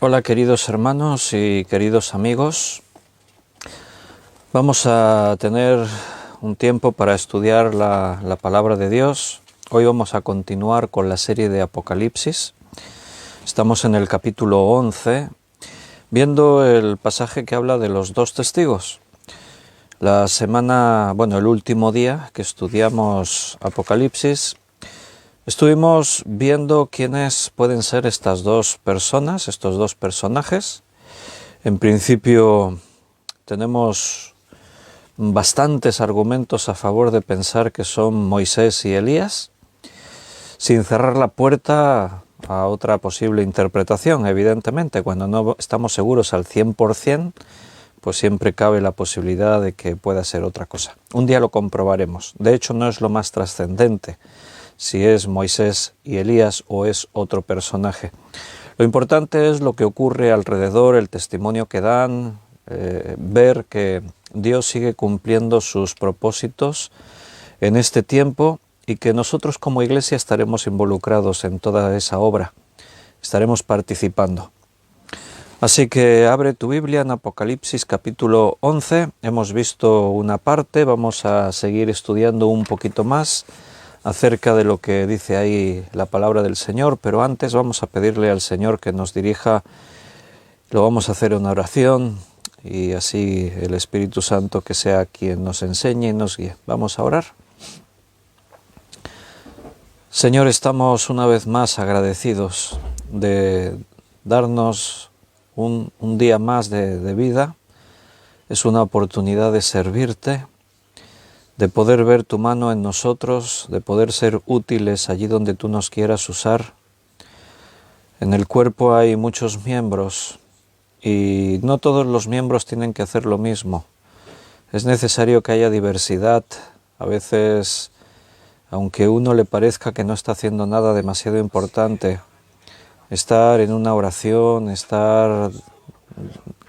Hola queridos hermanos y queridos amigos, vamos a tener un tiempo para estudiar la palabra de Dios. Hoy vamos a continuar con la serie de Apocalipsis. Estamos en el capítulo 11, viendo el pasaje que habla de los dos testigos. El último día que estudiamos Apocalipsis, estuvimos viendo quiénes pueden ser estas dos personas, estos dos personajes. En principio tenemos bastantes argumentos a favor de pensar que son Moisés y Elías, sin cerrar la puerta a otra posible interpretación. Evidentemente, cuando no estamos seguros al 100%, pues siempre cabe la posibilidad de que pueda ser otra cosa. Un día lo comprobaremos. De hecho, no es lo más trascendente si es Moisés y Elías o es otro personaje. Lo importante es lo que ocurre alrededor, el testimonio que dan, ver que Dios sigue cumpliendo sus propósitos en este tiempo y que nosotros como Iglesia estaremos involucrados en toda esa obra, estaremos participando. Así que abre tu Biblia en Apocalipsis capítulo 11, hemos visto una parte, vamos a seguir estudiando un poquito más acerca de lo que dice ahí la palabra del Señor, pero antes vamos a pedirle al Señor que nos dirija, lo vamos a hacer en una oración y así el Espíritu Santo que sea quien nos enseñe y nos guíe. Vamos a orar. Señor, estamos una vez más agradecidos de darnos un día más de vida. Es una oportunidad de servirte, de poder ver tu mano en nosotros, de poder ser útiles allí donde tú nos quieras usar. En el cuerpo hay muchos miembros y no todos los miembros tienen que hacer lo mismo. Es necesario que haya diversidad. A veces, aunque a uno le parezca que no está haciendo nada demasiado importante, estar en una oración, estar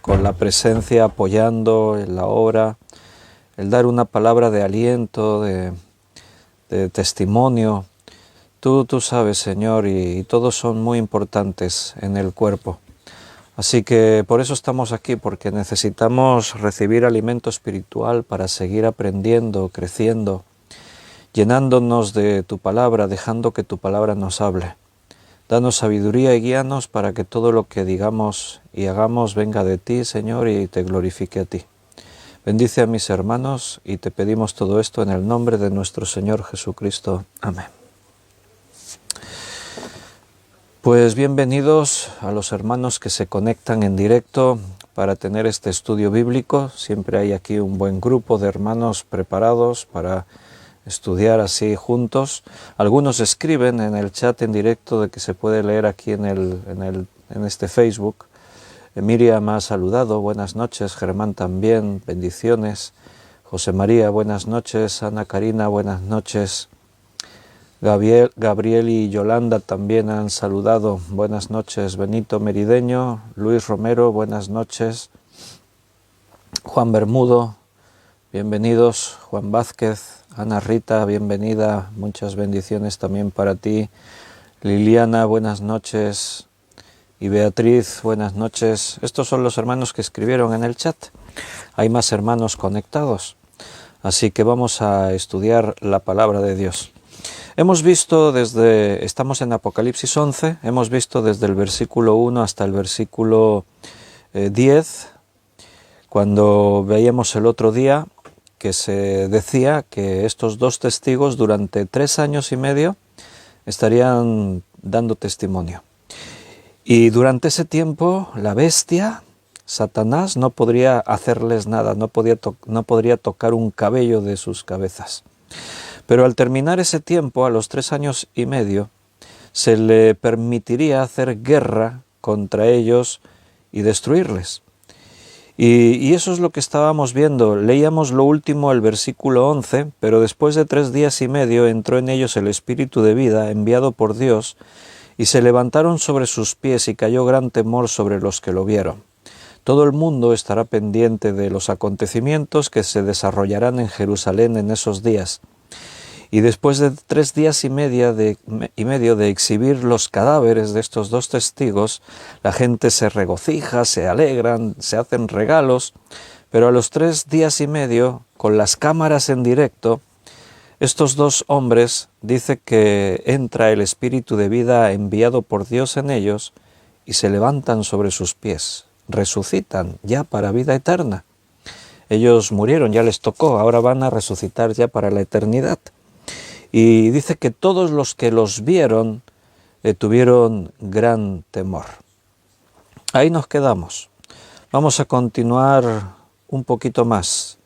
con la presencia apoyando en la obra, el dar una palabra de aliento, de testimonio. Tú sabes, Señor, y todos son muy importantes en el cuerpo. Así que por eso estamos aquí, porque necesitamos recibir alimento espiritual para seguir aprendiendo, creciendo, llenándonos de tu palabra, dejando que tu palabra nos hable. Danos sabiduría y guíanos para que todo lo que digamos y hagamos venga de ti, Señor, y te glorifique a ti. Bendice a mis hermanos y te pedimos todo esto en el nombre de nuestro Señor Jesucristo. Amén. Pues bienvenidos a los hermanos que se conectan en directo para tener este estudio bíblico. Siempre hay aquí un buen grupo de hermanos preparados para estudiar así juntos. Algunos escriben en el chat en directo de que se puede leer aquí en este Facebook. Miriam ha saludado, buenas noches. Germán también, bendiciones. José María, buenas noches. Ana Karina, buenas noches. Gabriel y Yolanda también han saludado, buenas noches. Benito Merideño, Luis Romero, buenas noches. Juan Bermudo, bienvenidos. Juan Vázquez, Ana Rita, bienvenida, muchas bendiciones también para ti. Liliana, buenas noches. Y Beatriz, buenas noches. Estos son los hermanos que escribieron en el chat. Hay más hermanos conectados. Así que vamos a estudiar la palabra de Dios. Estamos en Apocalipsis 11, hemos visto desde el versículo 1 hasta el versículo 10, cuando veíamos el otro día que se decía que estos dos testigos durante 3 años y medio estarían dando testimonio. Y durante ese tiempo la bestia, Satanás, no podría hacerles nada, no podría tocar un cabello de sus cabezas. Pero al terminar ese tiempo, a los 3 años y medio, se le permitiría hacer guerra contra ellos y destruirles. Y eso es lo que estábamos viendo. Leíamos lo último, el versículo 11, pero después de 3 días y medio entró en ellos el espíritu de vida enviado por Dios, y se levantaron sobre sus pies y cayó gran temor sobre los que lo vieron. Todo el mundo estará pendiente de los acontecimientos que se desarrollarán en Jerusalén en esos días. Y después de 3 días y medio de exhibir los cadáveres de estos 2 testigos, la gente se regocija, se alegran, se hacen regalos, pero a los 3 días y medio, con las cámaras en directo, estos 2 hombres dice que entra el espíritu de vida enviado por Dios en ellos y se levantan sobre sus pies, resucitan ya para vida eterna. Ellos murieron, ya les tocó, ahora van a resucitar ya para la eternidad. Y dice que todos los que los vieron tuvieron gran temor. Ahí nos quedamos. Vamos a continuar un poquito más.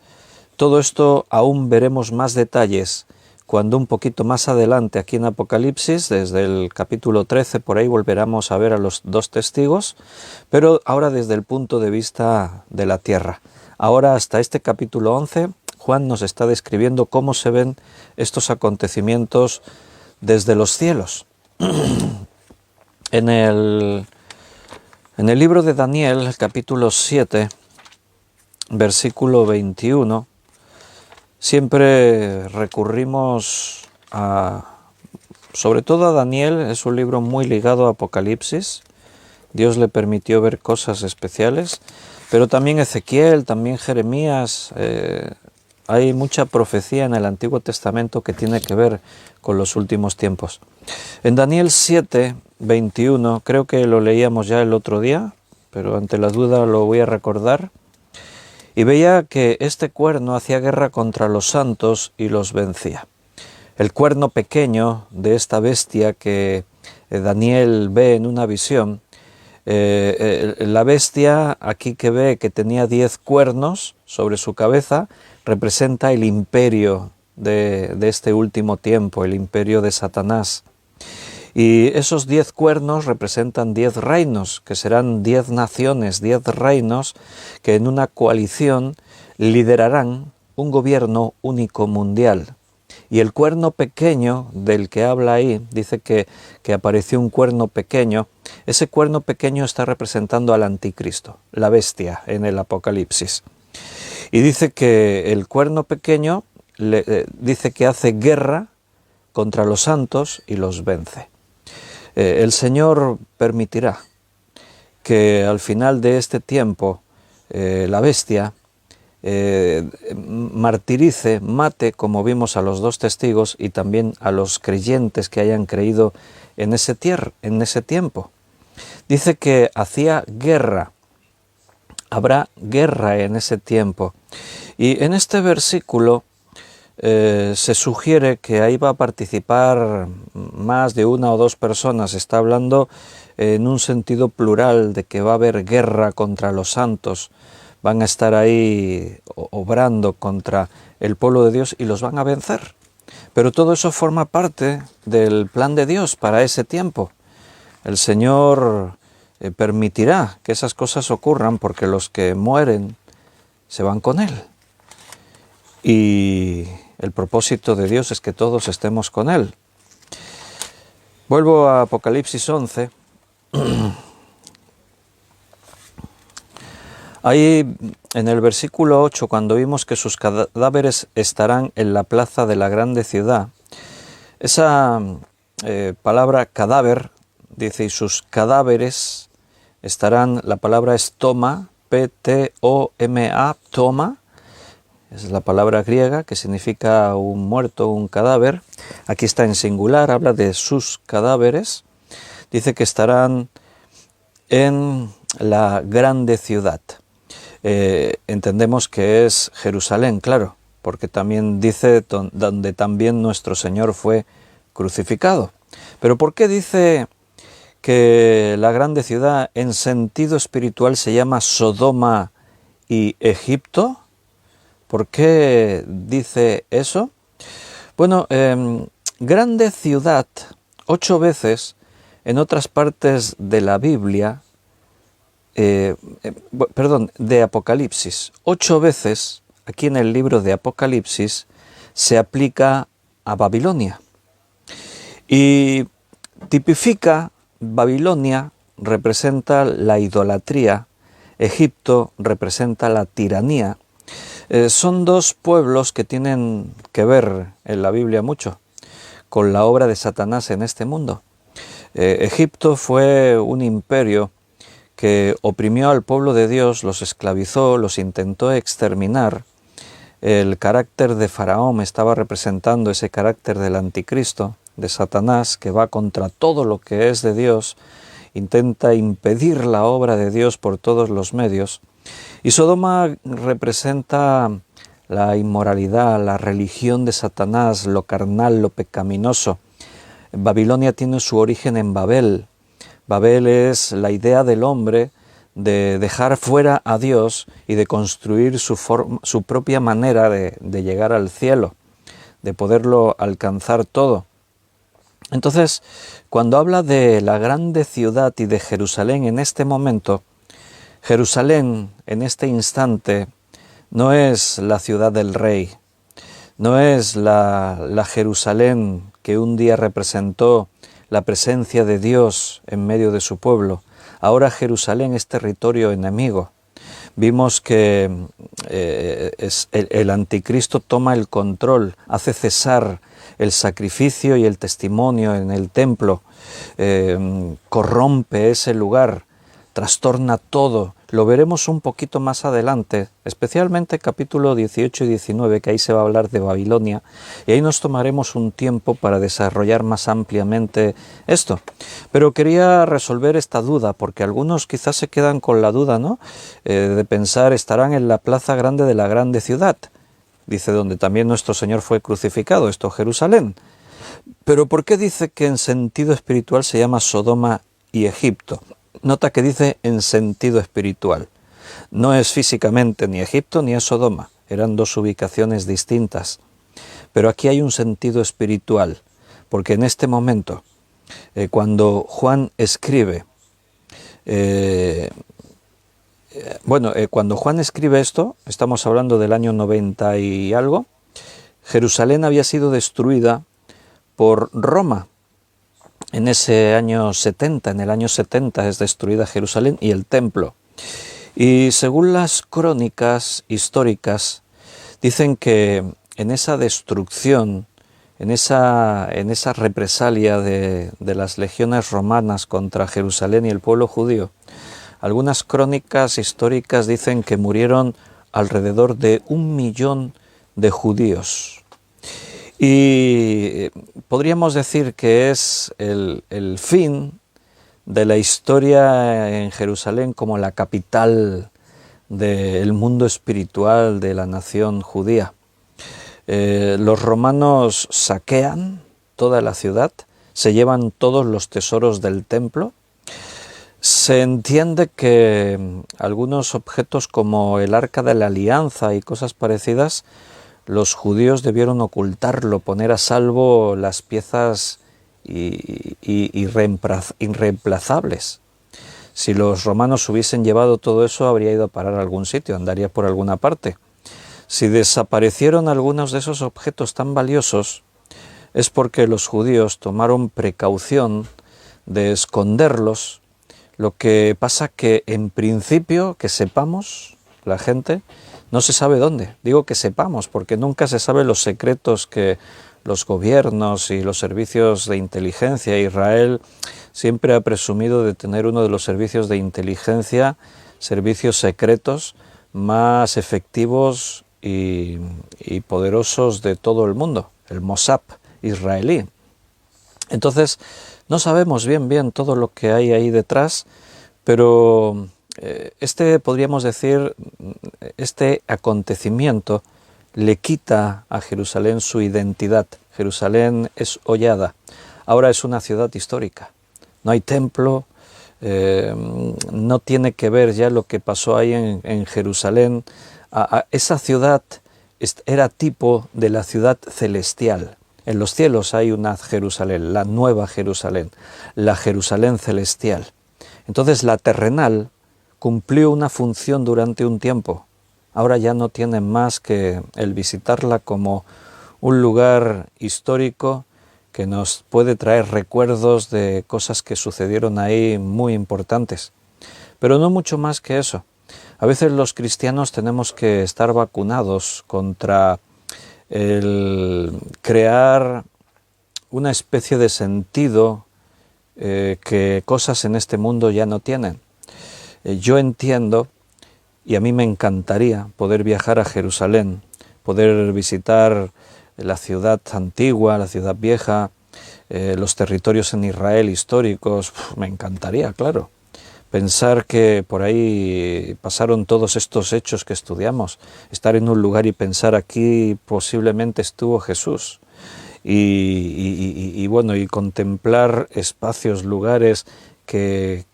Todo esto aún veremos más detalles cuando un poquito más adelante aquí en Apocalipsis, desde el capítulo 13, por ahí volveremos a ver a los 2 testigos, pero ahora desde el punto de vista de la tierra. Ahora hasta este capítulo 11, Juan nos está describiendo cómo se ven estos acontecimientos desde los cielos. En el libro de Daniel, capítulo 7, versículo 21, siempre recurrimos sobre todo a Daniel. Es un libro muy ligado a Apocalipsis. Dios le permitió ver cosas especiales, pero también Ezequiel, también Jeremías. Hay mucha profecía en el Antiguo Testamento que tiene que ver con los últimos tiempos. En Daniel 7, 21, creo que lo leíamos ya el otro día, pero ante la duda lo voy a recordar. Y veía que este cuerno hacía guerra contra los santos y los vencía. El cuerno pequeño de esta bestia que Daniel ve en una visión, la bestia aquí que ve que tenía 10 cuernos sobre su cabeza, representa el imperio de este último tiempo, el imperio de Satanás. Y esos 10 cuernos representan 10 reinos, que serán 10 naciones, 10 reinos, que en una coalición liderarán un gobierno único mundial. Y el cuerno pequeño del que habla ahí, dice que apareció un cuerno pequeño. Ese cuerno pequeño está representando al anticristo, la bestia en el Apocalipsis. Y dice que el cuerno pequeño dice que hace guerra contra los santos y los vence. El Señor permitirá que al final de este tiempo la bestia martirice, mate, como vimos a los 2 testigos y también a los creyentes que hayan creído en ese tiempo. Dice que hacía guerra, habrá guerra en ese tiempo. Y en este versículo se sugiere que ahí va a participar más de 1 o 2 personas. Está hablando en un sentido plural de que va a haber guerra contra los santos. Van a estar ahí obrando contra el pueblo de Dios y los van a vencer. Pero todo eso forma parte del plan de Dios para ese tiempo. El Señor permitirá que esas cosas ocurran porque los que mueren se van con Él. Y el propósito de Dios es que todos estemos con Él. Vuelvo a Apocalipsis 11. Ahí en el versículo 8, cuando vimos que sus cadáveres estarán en la plaza de la grande ciudad, esa palabra cadáver, dice, y sus cadáveres estarán, la palabra es toma, P-T-O-M-A, toma, es la palabra griega que significa un muerto, un cadáver. Aquí está en singular, habla de sus cadáveres. Dice que estarán en la grande ciudad. Entendemos que es Jerusalén, claro, porque también dice donde también nuestro Señor fue crucificado. Pero ¿por qué dice que la grande ciudad en sentido espiritual se llama Sodoma y Egipto? ¿Por qué dice eso? Bueno, grande ciudad, 8 veces en otras partes de la Biblia, de Apocalipsis, 8 veces aquí en el libro de Apocalipsis se aplica a Babilonia. Y tipifica, Babilonia representa la idolatría, Egipto representa la tiranía. Son dos pueblos que tienen que ver en la Biblia mucho con la obra de Satanás en este mundo. Egipto fue un imperio que oprimió al pueblo de Dios, los esclavizó, los intentó exterminar. El carácter de Faraón estaba representando ese carácter del anticristo, de Satanás, que va contra todo lo que es de Dios, intenta impedir la obra de Dios por todos los medios. Y Sodoma representa la inmoralidad, la religión de Satanás, lo carnal, lo pecaminoso. Babilonia tiene su origen en Babel. Babel es la idea del hombre de dejar fuera a Dios y de construir su propia manera de llegar al cielo, de poderlo alcanzar todo. Entonces, cuando habla de la grande ciudad y de Jerusalén en este momento, Jerusalén en este instante no es la ciudad del rey, no es la Jerusalén que un día representó la presencia de Dios en medio de su pueblo. Ahora Jerusalén es territorio enemigo. Vimos que el anticristo toma el control, hace cesar el sacrificio y el testimonio en el templo, corrompe ese lugar, trastorna todo. Lo veremos un poquito más adelante, especialmente capítulo 18 y 19, que ahí se va a hablar de Babilonia, y ahí nos tomaremos un tiempo para desarrollar más ampliamente esto. Pero quería resolver esta duda, porque algunos quizás se quedan con la duda, ¿no?, de pensar, estarán en la plaza grande de la grande ciudad, dice, donde también nuestro Señor fue crucificado, esto Jerusalén. Pero ¿por qué dice que en sentido espiritual se llama Sodoma y Egipto? Nota que dice en sentido espiritual. No es físicamente ni Egipto ni es Sodoma, eran dos ubicaciones distintas. Pero aquí hay un sentido espiritual, porque en este momento, cuando Juan escribe, cuando Juan escribe esto, estamos hablando del año 90 y algo, Jerusalén había sido destruida por Roma. En ese año 70, en el año 70 es destruida Jerusalén y el templo. Y según las crónicas históricas, dicen que en esa destrucción, en esa represalia de las legiones romanas contra Jerusalén y el pueblo judío, algunas crónicas históricas dicen que murieron alrededor de 1 millón de judíos. Y podríamos decir que es el fin de la historia en Jerusalén como la capital del mundo espiritual de la nación judía. Los romanos saquean toda la ciudad, se llevan todos los tesoros del templo. Se entiende que algunos objetos como el Arca de la Alianza y cosas parecidas, los judíos debieron ocultarlo, poner a salvo las piezas irreemplazables. Si los romanos hubiesen llevado todo eso, habría ido a parar a algún sitio, andaría por alguna parte. Si desaparecieron algunos de esos objetos tan valiosos, es porque los judíos tomaron precaución de esconderlos. Lo que pasa que en principio, que sepamos, la gente, no se sabe dónde. Digo que sepamos, porque nunca se sabe los secretos que los gobiernos y los servicios de inteligencia. Israel siempre ha presumido de tener uno de los servicios de inteligencia, servicios secretos, más efectivos y poderosos de todo el mundo, el Mossad israelí. Entonces, no sabemos bien todo lo que hay ahí detrás, pero podríamos decir, este acontecimiento le quita a Jerusalén su identidad. Jerusalén es hollada, ahora es una ciudad histórica. No hay templo, no tiene que ver ya lo que pasó ahí en Jerusalén. Esa ciudad era tipo de la ciudad celestial. En los cielos hay una Jerusalén, la nueva Jerusalén, la Jerusalén celestial. Entonces la terrenal cumplió una función durante un tiempo. Ahora ya no tiene más que el visitarla como un lugar histórico que nos puede traer recuerdos de cosas que sucedieron ahí muy importantes. Pero no mucho más que eso. A veces los cristianos tenemos que estar vacunados contra el crear una especie de sentido que cosas en este mundo ya no tienen. Yo entiendo, y a mí me encantaría poder viajar a Jerusalén, poder visitar la ciudad antigua, la ciudad vieja, los territorios en Israel históricos. Me encantaría, claro. Pensar que por ahí pasaron todos estos hechos que estudiamos, estar en un lugar y pensar aquí posiblemente estuvo Jesús. Y bueno, y contemplar espacios, lugares que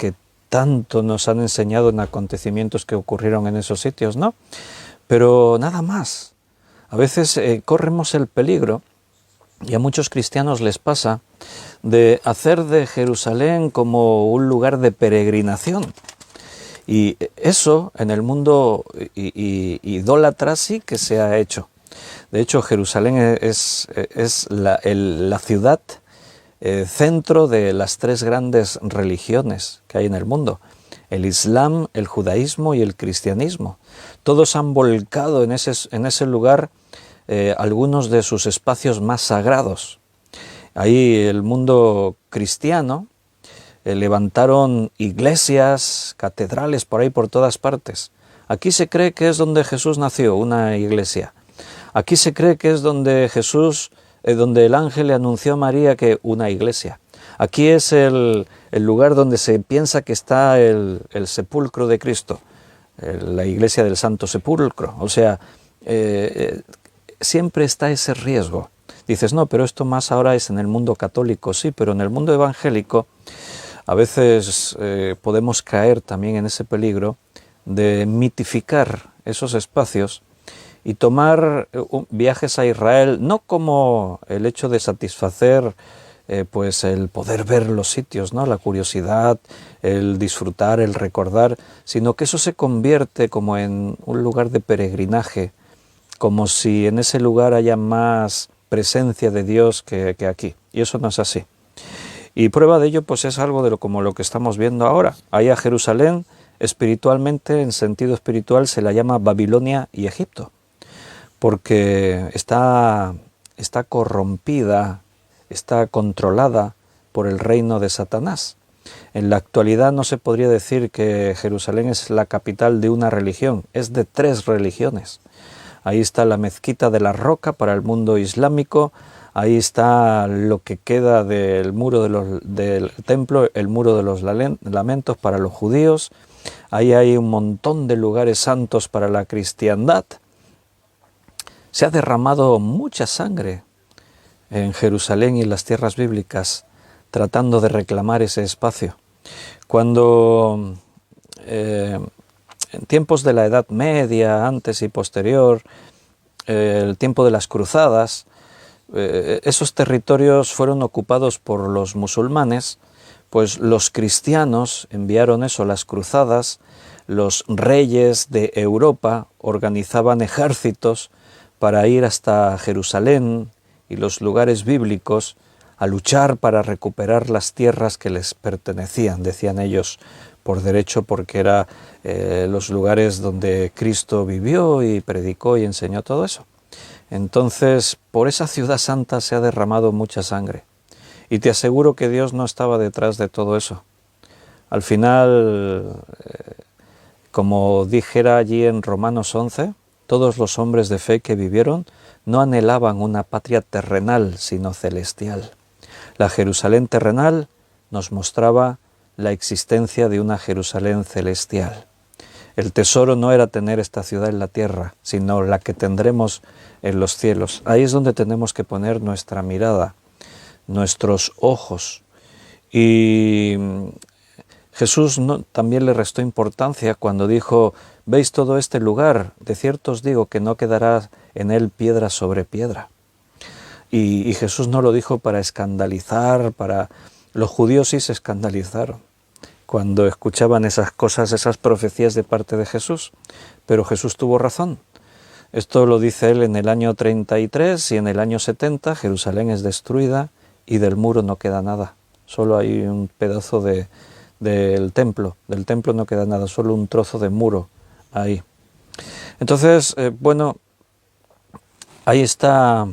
tanto nos han enseñado en acontecimientos que ocurrieron en esos sitios, ¿no? Pero nada más. A veces corremos el peligro, y a muchos cristianos les pasa, de hacer de Jerusalén como un lugar de peregrinación. Y eso en el mundo idólatra sí que se ha hecho. De hecho, Jerusalén es la ciudad centro de las tres grandes religiones que hay en el mundo: el Islam, el judaísmo y el cristianismo. Todos han volcado en ese lugar algunos de sus espacios más sagrados. Ahí el mundo cristiano levantaron iglesias, catedrales por ahí por todas partes. Aquí se cree que es donde Jesús nació, una iglesia. Aquí se cree que es donde donde el ángel le anunció a María, que una iglesia. Aquí es el lugar donde se piensa que está el sepulcro de Cristo, la iglesia del Santo Sepulcro. O sea, siempre está ese riesgo. Dices, no, pero esto más ahora es en el mundo católico. Sí, pero en el mundo evangélico a veces podemos caer también en ese peligro de mitificar esos espacios y tomar viajes a Israel no como el hecho de satisfacer pues el poder ver los sitios, ¿no? La curiosidad, el disfrutar, el recordar, sino que eso se convierte como en un lugar de peregrinaje, como si en ese lugar haya más presencia de Dios que aquí. Y eso no es así. Y prueba de ello pues es algo como lo que estamos viendo ahora. Ahí a Jerusalén, espiritualmente, en sentido espiritual, se la llama Babilonia y Egipto, porque está corrompida, está controlada por el reino de Satanás. En la actualidad no se podría decir que Jerusalén es la capital de una religión, es de 3 religiones. Ahí está la mezquita de la Roca para el mundo islámico, ahí está lo que queda del muro del templo, el muro de los lamentos para los judíos, ahí hay un montón de lugares santos para la cristiandad. Se ha derramado mucha sangre en Jerusalén y en las tierras bíblicas tratando de reclamar ese espacio. Cuando en tiempos de la Edad Media, antes y posterior, el tiempo de las cruzadas, esos territorios fueron ocupados por los musulmanes, pues los cristianos enviaron eso, las cruzadas, los reyes de Europa organizaban ejércitos para ir hasta Jerusalén y los lugares bíblicos a luchar para recuperar las tierras que les pertenecían, decían ellos, por derecho, porque eran los lugares donde Cristo vivió y predicó y enseñó todo eso. Entonces, por esa ciudad santa se ha derramado mucha sangre. Y te aseguro que Dios no estaba detrás de todo eso. Al final, como dijera allí en Romanos 11, todos los hombres de fe que vivieron no anhelaban una patria terrenal, sino celestial. La Jerusalén terrenal nos mostraba la existencia de una Jerusalén celestial. El tesoro no era tener esta ciudad en la tierra, sino la que tendremos en los cielos. Ahí es donde tenemos que poner nuestra mirada, nuestros ojos. Y Jesús también le restó importancia cuando dijo, ¿veis todo este lugar? De cierto os digo que no quedará en él piedra sobre piedra. Y Jesús no lo dijo para escandalizar, Los judíos sí se escandalizaron cuando escuchaban esas cosas, esas profecías de parte de Jesús, pero Jesús tuvo razón. Esto lo dice él en el año 33 y en el año 70 Jerusalén es destruida y del muro no queda nada. Solo hay un pedazo del templo no queda nada, solo un trozo de muro ahí. Entonces, bueno, ahí está,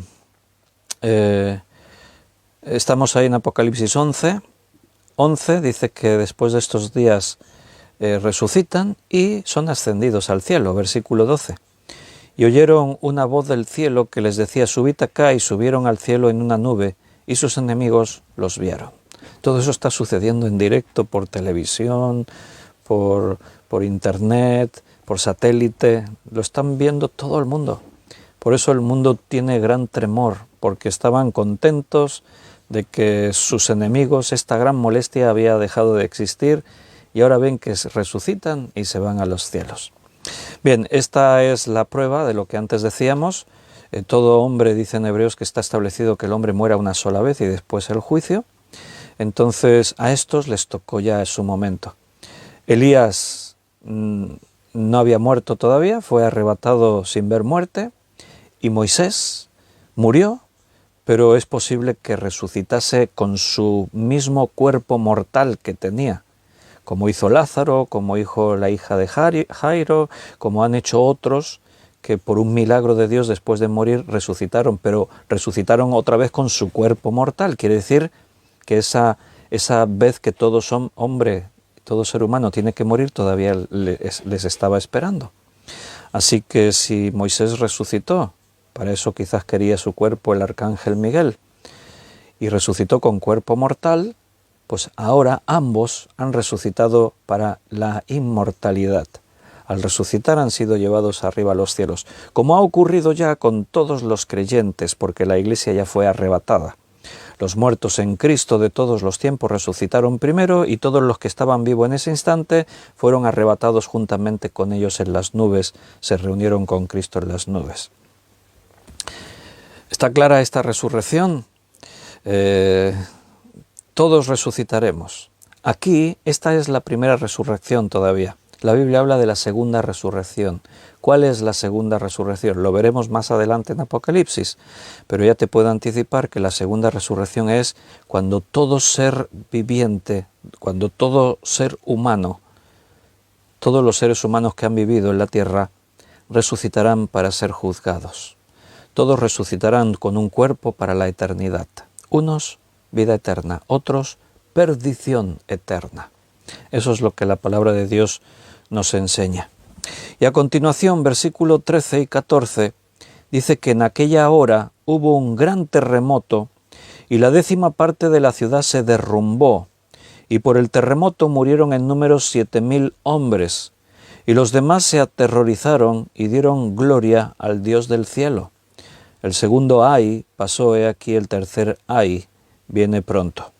estamos ahí en Apocalipsis 11. 11 dice que después de estos días resucitan y son ascendidos al cielo, versículo 12. Y oyeron una voz del cielo que les decía, subid acá, y subieron al cielo en una nube, y sus enemigos los vieron. Todo eso está sucediendo en directo por televisión, por internet, por satélite, lo están viendo todo el mundo. Por eso el mundo tiene gran temor, porque estaban contentos de que sus enemigos, esta gran molestia había dejado de existir, y ahora ven que resucitan y se van a los cielos. Bien, esta es la prueba de lo que antes decíamos. Todo hombre, dice en Hebreos, que está establecido que el hombre muera una sola vez y después el juicio. Entonces a estos les tocó ya su momento. Elías no había muerto todavía, fue arrebatado sin ver muerte, y Moisés murió, pero es posible que resucitase con su mismo cuerpo mortal que tenía, como hizo Lázaro, como hizo la hija de Jairo, como han hecho otros que por un milagro de Dios después de morir resucitaron, pero resucitaron otra vez con su cuerpo mortal. Quiere decir que esa vez que todo hombre, todo ser humano tiene que morir, todavía les estaba esperando. Así que si Moisés resucitó, para eso quizás quería su cuerpo el arcángel Miguel, y resucitó con cuerpo mortal, pues ahora ambos han resucitado para la inmortalidad. Al resucitar han sido llevados arriba a los cielos, como ha ocurrido ya con todos los creyentes, porque la Iglesia ya fue arrebatada. Los muertos en Cristo de todos los tiempos resucitaron primero, y todos los que estaban vivos en ese instante fueron arrebatados juntamente con ellos en las nubes, se reunieron con Cristo en las nubes. ¿Está clara esta resurrección? Todos resucitaremos. Aquí, esta es la primera resurrección todavía. La Biblia habla de la segunda resurrección. ¿Cuál es la segunda resurrección? Lo veremos más adelante en Apocalipsis, pero ya te puedo anticipar que la segunda resurrección es cuando todo ser viviente, cuando todo ser humano, todos los seres humanos que han vivido en la tierra, resucitarán para ser juzgados. Todos resucitarán con un cuerpo para la eternidad. Unos, vida eterna, otros, perdición eterna. Eso es lo que la palabra de Dios nos enseña. Y a continuación, versículo 13 y 14, dice que en aquella hora hubo un gran terremoto y la 10ª parte de la ciudad se derrumbó, y por el terremoto murieron en número 7.000 hombres, y los demás se aterrorizaron y dieron gloria al Dios del cielo. El segundo ay pasó, he aquí el tercer ay viene pronto.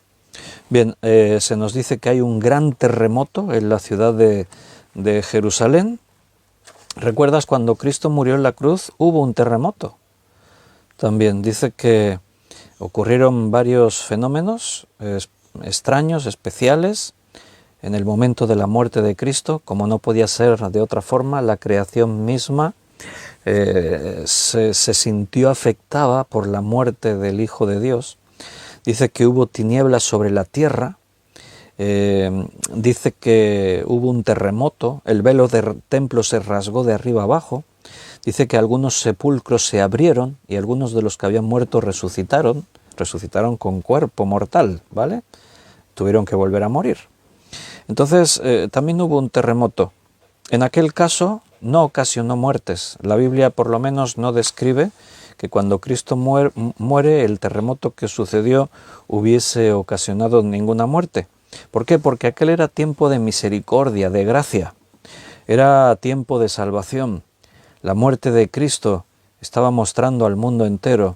Bien, se nos dice que hay un gran terremoto en la ciudad de Jerusalén. ¿Recuerdas cuando Cristo murió en la cruz? Hubo un terremoto. También dice que ocurrieron varios fenómenos extraños, especiales, en el momento de la muerte de Cristo. Como no podía ser de otra forma, la creación misma se sintió afectada por la muerte del Hijo de Dios. Dice que hubo tinieblas sobre la tierra, dice que hubo un terremoto, el velo del templo se rasgó de arriba abajo, dice que algunos sepulcros se abrieron y algunos de los que habían muerto resucitaron con cuerpo mortal, ¿vale? Tuvieron que volver a morir. Entonces también hubo un terremoto. En aquel caso no ocasionó muertes. La Biblia por lo menos no describe que cuando Cristo muere, el terremoto que sucedió hubiese ocasionado ninguna muerte. ¿Por qué? Porque aquel era tiempo de misericordia, de gracia. Era tiempo de salvación. La muerte de Cristo estaba mostrando al mundo entero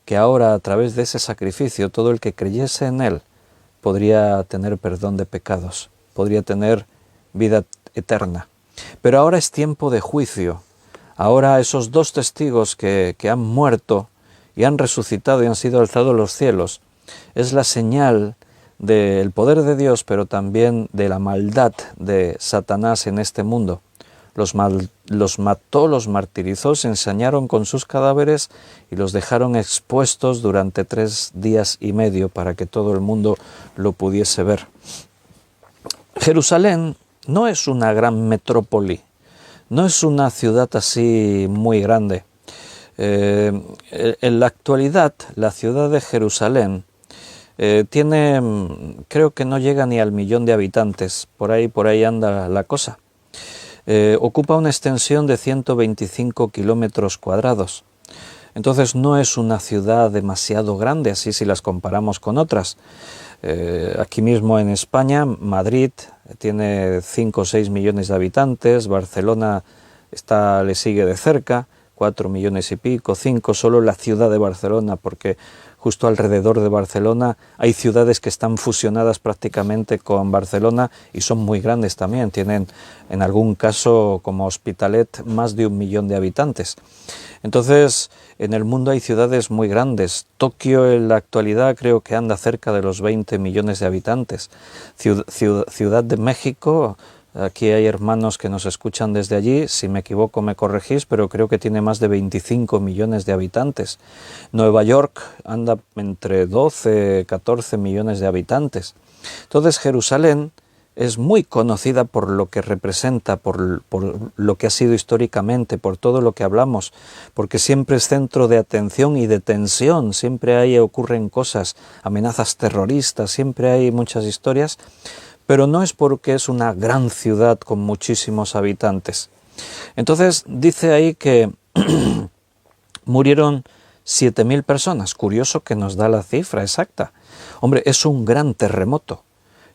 que ahora, a través de ese sacrificio, todo el que creyese en él podría tener perdón de pecados, podría tener vida eterna. Pero ahora es tiempo de juicio. Ahora esos dos testigos que han muerto y han resucitado y han sido alzados a los cielos, es la señal del poder de Dios, pero también de la maldad de Satanás en este mundo. Los mató, los martirizó, se ensañaron con sus cadáveres y los dejaron expuestos durante 3 días y medio para que todo el mundo lo pudiese ver. Jerusalén no es una gran metrópoli, no es una ciudad así muy grande. En la actualidad, la ciudad de Jerusalén tiene, creo que no llega ni al 1.000.000 de habitantes, por ahí anda la cosa. Ocupa una extensión de 125 kilómetros cuadrados. Entonces no es una ciudad demasiado grande, así si las comparamos con otras. Aquí mismo en España, Madrid tiene 5 o 6 millones de habitantes, Barcelona le sigue de cerca, 4 millones y pico, 5, solo la ciudad de Barcelona, porque justo alrededor de Barcelona hay ciudades que están fusionadas prácticamente con Barcelona y son muy grandes también, tienen en algún caso como Hospitalet más de 1.000.000 de habitantes. Entonces, en el mundo hay ciudades muy grandes. Tokio en la actualidad creo que anda cerca de los 20 millones de habitantes. Ciudad de México, aquí hay hermanos que nos escuchan desde allí, si me equivoco me corregís, pero creo que tiene más de 25 millones de habitantes. Nueva York anda entre 12, 14 millones de habitantes. Entonces Jerusalén es muy conocida por lo que representa, por lo que ha sido históricamente, por todo lo que hablamos, porque siempre es centro de atención y de tensión, siempre ocurren cosas, amenazas terroristas, siempre hay muchas historias, pero no es porque es una gran ciudad con muchísimos habitantes. Entonces dice ahí que murieron 7.000 personas, curioso que nos da la cifra exacta. Hombre, es un gran terremoto.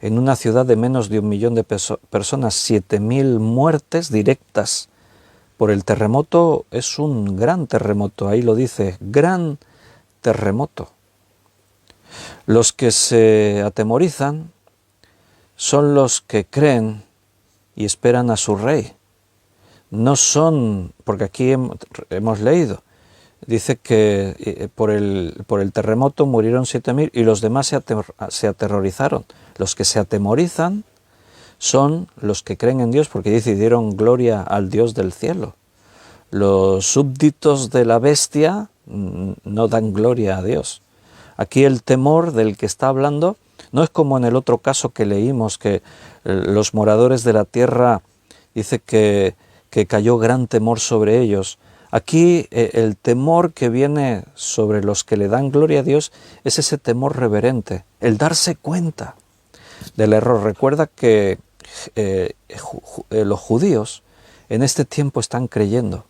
En una ciudad de menos de 1.000.000 de personas, 7.000 muertes directas por el terremoto, es un gran terremoto, ahí lo dice, gran terremoto. Los que se atemorizan son los que creen y esperan a su rey. No son, porque aquí hemos leído, dice que por el terremoto murieron 7.000 y los demás se aterrorizaron. Los que se atemorizan son los que creen en Dios, porque dice, dieron gloria al Dios del cielo. Los súbditos de la bestia no dan gloria a Dios. Aquí el temor del que está hablando no es como en el otro caso que leímos, que los moradores de la tierra, dice que cayó gran temor sobre ellos. Aquí el temor que viene sobre los que le dan gloria a Dios es ese temor reverente, el darse cuenta del error. Recuerda que los judíos en este tiempo están creyendo,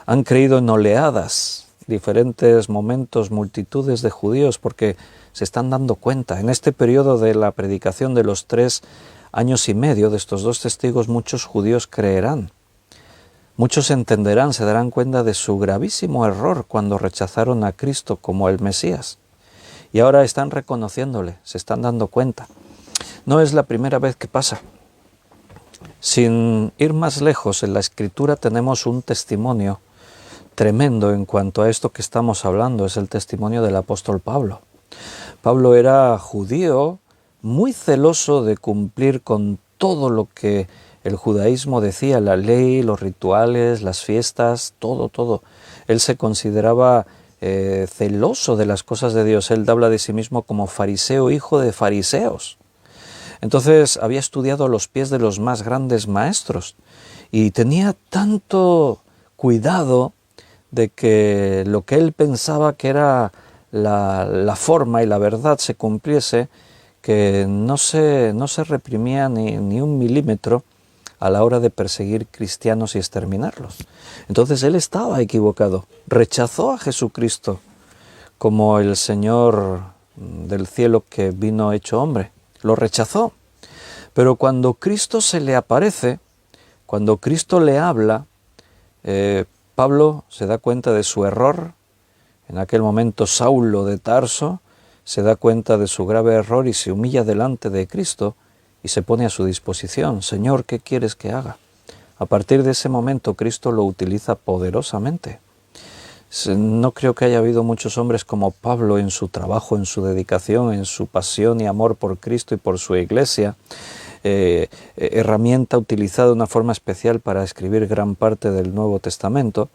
han creído en oleadas, diferentes momentos, multitudes de judíos, porque se están dando cuenta. En este periodo de la predicación de los 3 años y medio de estos 2 testigos, muchos judíos creerán. Muchos entenderán, se darán cuenta de su gravísimo error cuando rechazaron a Cristo como el Mesías. Y ahora están reconociéndole, se están dando cuenta. No es la primera vez que pasa. Sin ir más lejos, en la Escritura tenemos un testimonio tremendo en cuanto a esto que estamos hablando. Es el testimonio del apóstol Pablo. Pablo era judío, muy celoso de cumplir con todo lo que el judaísmo decía, la ley, los rituales, las fiestas, todo. Él se consideraba celoso de las cosas de Dios. Él habla de sí mismo como fariseo, hijo de fariseos. Entonces había estudiado a los pies de los más grandes maestros y tenía tanto cuidado de que lo que él pensaba que era la forma y la verdad se cumpliese, que no se reprimía ni 1 milímetro a la hora de perseguir cristianos y exterminarlos. Entonces él estaba equivocado, rechazó a Jesucristo como el Señor del cielo que vino hecho hombre, lo rechazó. Pero cuando Cristo se le aparece, cuando Cristo le habla, Pablo se da cuenta de su error. En aquel momento Saulo de Tarso se da cuenta de su grave error y se humilla delante de Cristo y se pone a su disposición. Señor, ¿qué quieres que haga? A partir de ese momento Cristo lo utiliza poderosamente. No creo que haya habido muchos hombres como Pablo en su trabajo, en su dedicación, en su pasión y amor por Cristo y por su iglesia. Herramienta utilizada de una forma especial para escribir gran parte del Nuevo Testamento.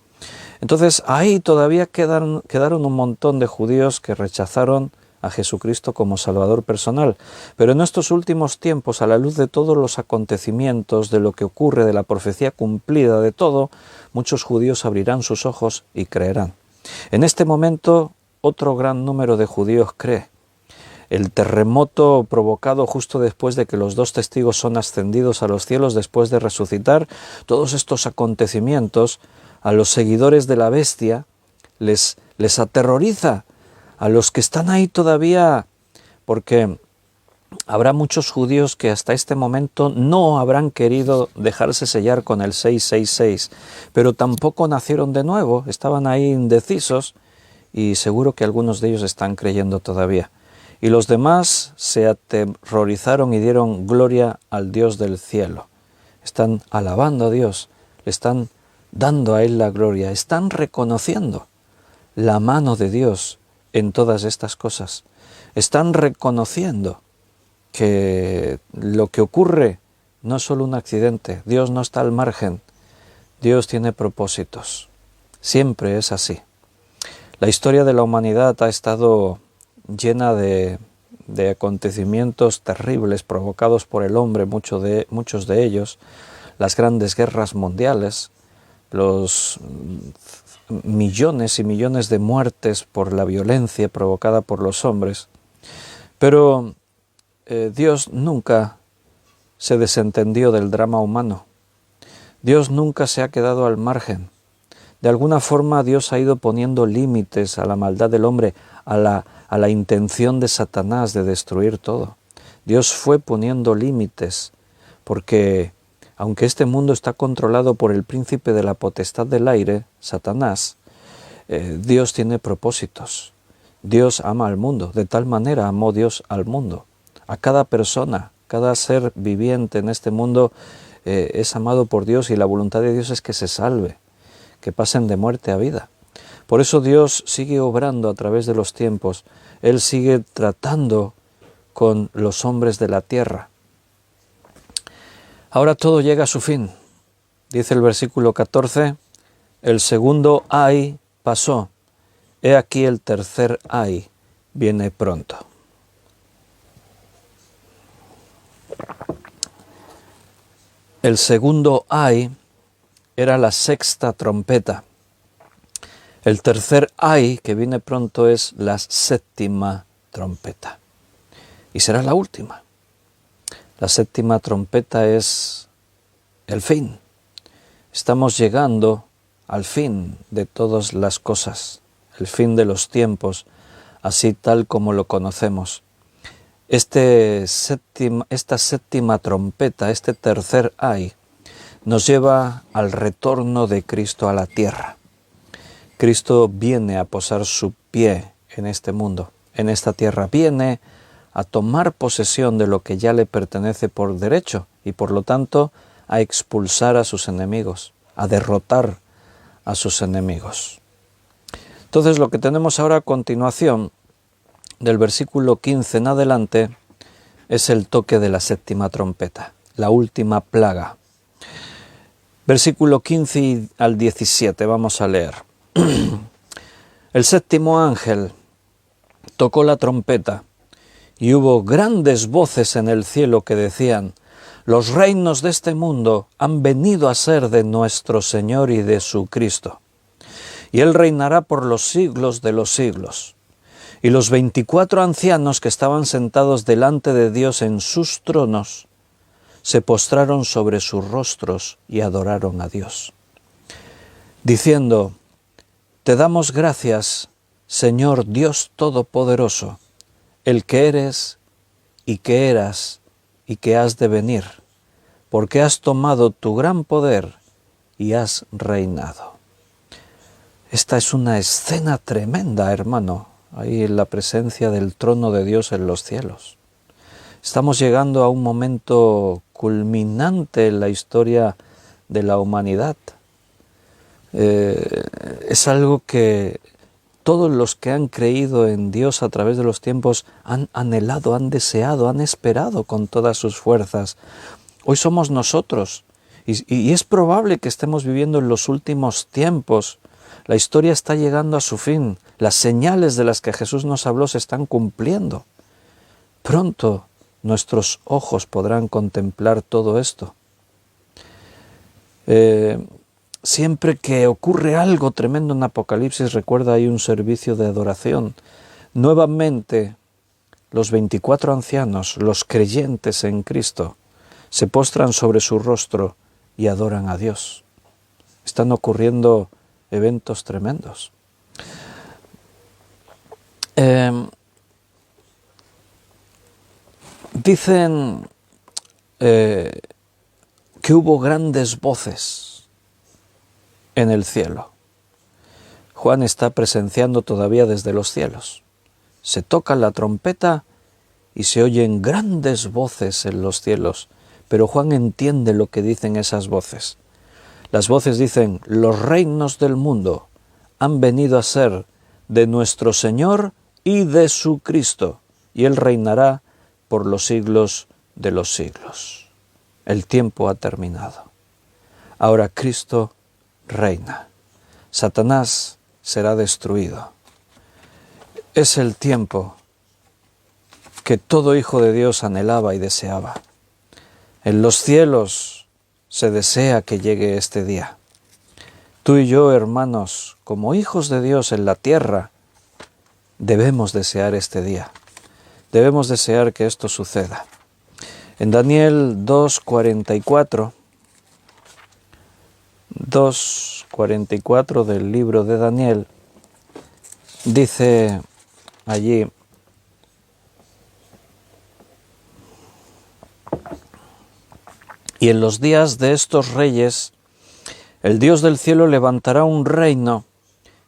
Entonces ahí todavía quedaron un montón de judíos que rechazaron a Jesucristo como Salvador personal. Pero en estos últimos tiempos, a la luz de todos los acontecimientos, de lo que ocurre, de la profecía cumplida, de todo, muchos judíos abrirán sus ojos y creerán. En este momento, otro gran número de judíos cree. El terremoto provocado justo después de que los dos testigos son ascendidos a los cielos después de resucitar, todos estos acontecimientos a los seguidores de la bestia les aterroriza, a los que están ahí todavía, porque habrá muchos judíos que hasta este momento no habrán querido dejarse sellar con el 666, pero tampoco nacieron de nuevo, estaban ahí indecisos y seguro que algunos de ellos están creyendo todavía. Y los demás se aterrorizaron y dieron gloria al Dios del cielo. Están alabando a Dios, le están dando a Él la gloria, están reconociendo la mano de Dios en todas estas cosas. Están reconociendo que lo que ocurre no es solo un accidente, Dios no está al margen, Dios tiene propósitos. Siempre es así. La historia de la humanidad ha estado llena de acontecimientos terribles provocados por el hombre, muchos de ellos, las grandes guerras mundiales, los millones y millones de muertes por la violencia provocada por los hombres. Pero Dios nunca se desentendió del drama humano. Dios nunca se ha quedado al margen. De alguna forma Dios ha ido poniendo límites a la maldad del hombre, a la intención de Satanás de destruir todo. Dios fue poniendo límites, porque aunque este mundo está controlado por el príncipe de la potestad del aire, Satanás, Dios tiene propósitos. Dios ama al mundo, de tal manera amó Dios al mundo. A cada persona, cada ser viviente en este mundo es amado por Dios y la voluntad de Dios es que se salve, que pasen de muerte a vida. Por eso Dios sigue obrando a través de los tiempos. Él sigue tratando con los hombres de la tierra. Ahora todo llega a su fin. Dice el versículo 14, el segundo ay pasó, he aquí el tercer ay viene pronto. El segundo ay era la sexta trompeta. El tercer ay que viene pronto es la séptima trompeta. Y será la última. La séptima trompeta es el fin. Estamos llegando al fin de todas las cosas, el fin de los tiempos, así tal como lo conocemos. Esta séptima trompeta, este tercer ay, nos lleva al retorno de Cristo a la tierra. Cristo viene a posar su pie en este mundo, en esta tierra. Viene a tomar posesión de lo que ya le pertenece por derecho y por lo tanto a expulsar a sus enemigos, a derrotar a sus enemigos. Entonces lo que tenemos ahora a continuación, del versículo 15 en adelante, es el toque de la séptima trompeta, la última plaga. Versículo 15 al 17, vamos a leer. El séptimo ángel tocó la trompeta y hubo grandes voces en el cielo que decían: los reinos de este mundo han venido a ser de nuestro Señor y de su Cristo, y Él reinará por los siglos de los siglos. Y los 24 ancianos que estaban sentados delante de Dios en sus tronos se postraron sobre sus rostros y adoraron a Dios, diciendo: te damos gracias, Señor Dios Todopoderoso, el que eres y que eras y que has de venir, porque has tomado tu gran poder y has reinado. Esta es una escena tremenda, hermano, ahí en la presencia del trono de Dios en los cielos. Estamos llegando a un momento culminante en la historia de la humanidad. Es algo que todos los que han creído en Dios a través de los tiempos han anhelado, han deseado, han esperado con todas sus fuerzas. Hoy somos nosotros y es probable que estemos viviendo en los últimos tiempos La historia está llegando a su fin. Las señales de las que Jesús nos habló se están cumpliendo. Pronto nuestros ojos podrán contemplar todo esto. Siempre que ocurre algo tremendo en Apocalipsis, recuerda, hay un servicio de adoración. Nuevamente, los 24 ancianos, los creyentes en Cristo, se postran sobre su rostro y adoran a Dios. Están ocurriendo eventos tremendos. Dicen que hubo grandes voces en el cielo. Juan está presenciando todavía desde los cielos. Se toca la trompeta y se oyen grandes voces en los cielos, pero Juan entiende lo que dicen esas voces. Las voces dicen: los reinos del mundo han venido a ser de nuestro Señor y de su Cristo, y Él reinará por los siglos de los siglos. El tiempo ha terminado. Ahora Cristo reina. Satanás será destruido. Es el tiempo que todo hijo de Dios anhelaba y deseaba. En los cielos se desea que llegue este día. Tú y yo, hermanos, como hijos de Dios en la tierra, debemos desear este día. Debemos desear que esto suceda. En Daniel 2:44, 2:44 del libro de Daniel, dice allí: y en los días de estos reyes, el Dios del cielo levantará un reino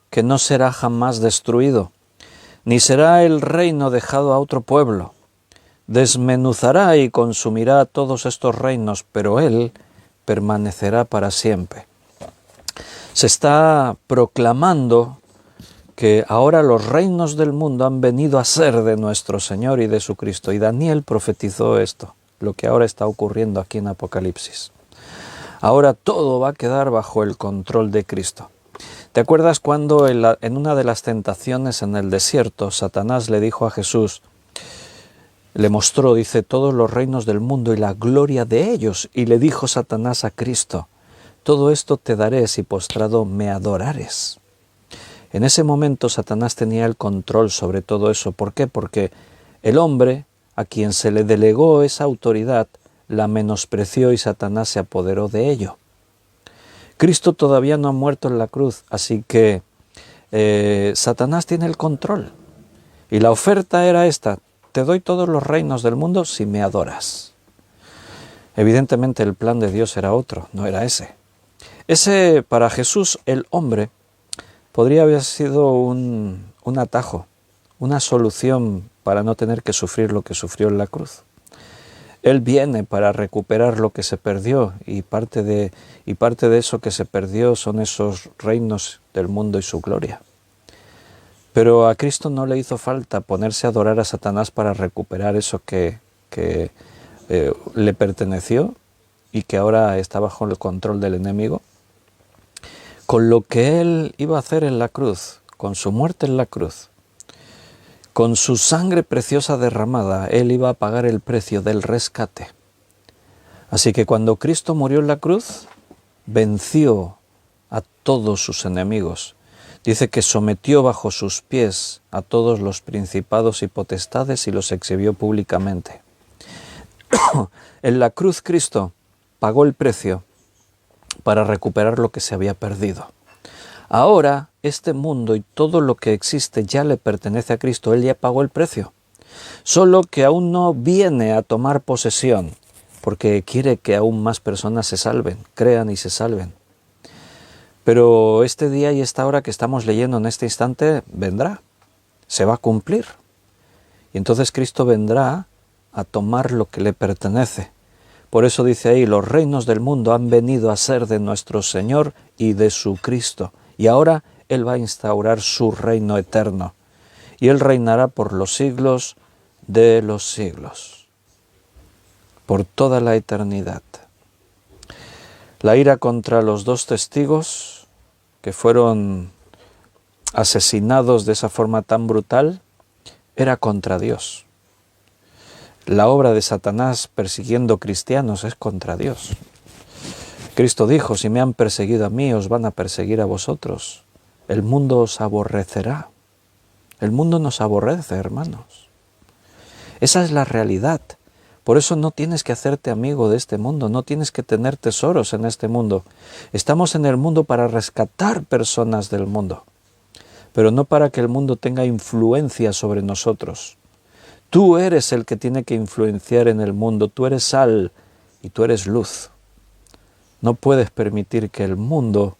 que no será jamás destruido, ni será el reino dejado a otro pueblo. Desmenuzará y consumirá todos estos reinos, pero Él permanecerá para siempre. Se está proclamando que ahora los reinos del mundo han venido a ser de nuestro Señor y de su Cristo. Y Daniel profetizó esto, lo que ahora está ocurriendo aquí en Apocalipsis. Ahora todo va a quedar bajo el control de Cristo. ¿Te acuerdas cuando en una de las tentaciones en el desierto, Satanás le dijo a Jesús, le mostró, dice, todos los reinos del mundo y la gloria de ellos? Y le dijo Satanás a Cristo: todo esto te daré si postrado me adorares. En ese momento Satanás tenía el control sobre todo eso. ¿Por qué? Porque el hombre a quien se le delegó esa autoridad la menospreció y Satanás se apoderó de ello. Cristo todavía no ha muerto en la cruz, así que Satanás tiene el control. Y la oferta era esta: te doy todos los reinos del mundo si me adoras. Evidentemente el plan de Dios era otro, no era ese. Ese, para Jesús, el hombre, podría haber sido un atajo, una solución para no tener que sufrir lo que sufrió en la cruz. Él viene para recuperar lo que se perdió, y parte de eso que se perdió son esos reinos del mundo y su gloria. Pero a Cristo no le hizo falta ponerse a adorar a Satanás para recuperar eso que le perteneció y que ahora está bajo el control del enemigo. Con lo que Él iba a hacer en la cruz, con su muerte en la cruz, con su sangre preciosa derramada, Él iba a pagar el precio del rescate. Así que cuando Cristo murió en la cruz, venció a todos sus enemigos. Dice que sometió bajo sus pies a todos los principados y potestades y los exhibió públicamente. En la cruz Cristo pagó el precio para recuperar lo que se había perdido. Ahora este mundo y todo lo que existe ya le pertenece a Cristo. Él ya pagó el precio. Solo que aún no viene a tomar posesión, porque quiere que aún más personas se salven, crean y se salven. Pero este día y esta hora que estamos leyendo en este instante vendrá, se va a cumplir. Y entonces Cristo vendrá a tomar lo que le pertenece. Por eso dice ahí: los reinos del mundo han venido a ser de nuestro Señor y de su Cristo. Y ahora Él va a instaurar su reino eterno. Y Él reinará por los siglos de los siglos. Por toda la eternidad. La ira contra los dos testigos que fueron asesinados de esa forma tan brutal, era contra Dios. La obra de Satanás persiguiendo cristianos es contra Dios. Cristo dijo, si me han perseguido a mí, os van a perseguir a vosotros. El mundo os aborrecerá. El mundo nos aborrece, hermanos. Esa es la realidad. Por eso no tienes que hacerte amigo de este mundo, no tienes que tener tesoros en este mundo. Estamos en el mundo para rescatar personas del mundo, pero no para que el mundo tenga influencia sobre nosotros. Tú eres el que tiene que influenciar en el mundo, tú eres sal y tú eres luz. No puedes permitir que el mundo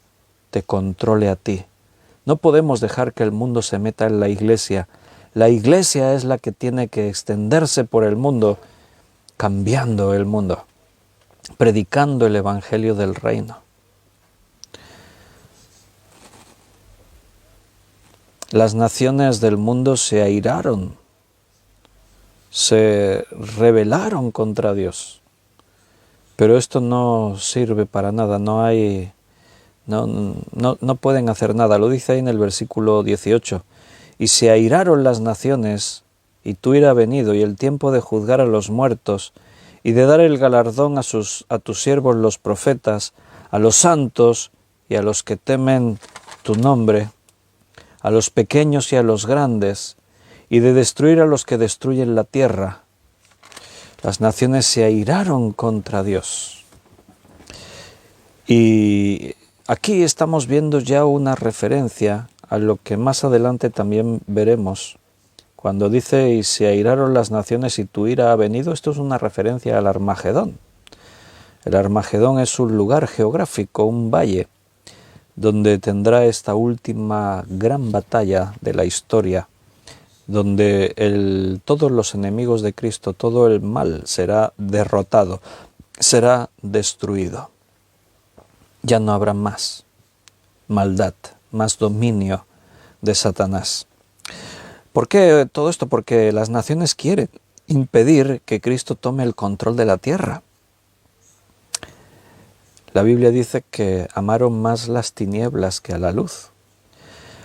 te controle a ti. No podemos dejar que el mundo se meta en la iglesia. La iglesia es la que tiene que extenderse por el mundo, cambiando el mundo, predicando el evangelio del reino. Las naciones del mundo se airaron, se rebelaron contra Dios. Pero esto no sirve para nada, no pueden hacer nada. Lo dice ahí en el versículo 18. Y se airaron las naciones, y tú era venido, y el tiempo de juzgar a los muertos, y de dar el galardón a tus siervos los profetas, a los santos y a los que temen tu nombre, a los pequeños y a los grandes, y de destruir a los que destruyen la tierra. Las naciones se airaron contra Dios. Y aquí estamos viendo ya una referencia a lo que más adelante también veremos. Cuando dice, y se airaron las naciones y tu ira ha venido, esto es una referencia al Armagedón. El Armagedón es un lugar geográfico, un valle, donde tendrá esta última gran batalla de la historia, donde todos los enemigos de Cristo, todo el mal será derrotado, será destruido. Ya no habrá más maldad, más dominio de Satanás. ¿Por qué todo esto? Porque las naciones quieren impedir que Cristo tome el control de la tierra. La Biblia dice que amaron más las tinieblas que a la luz.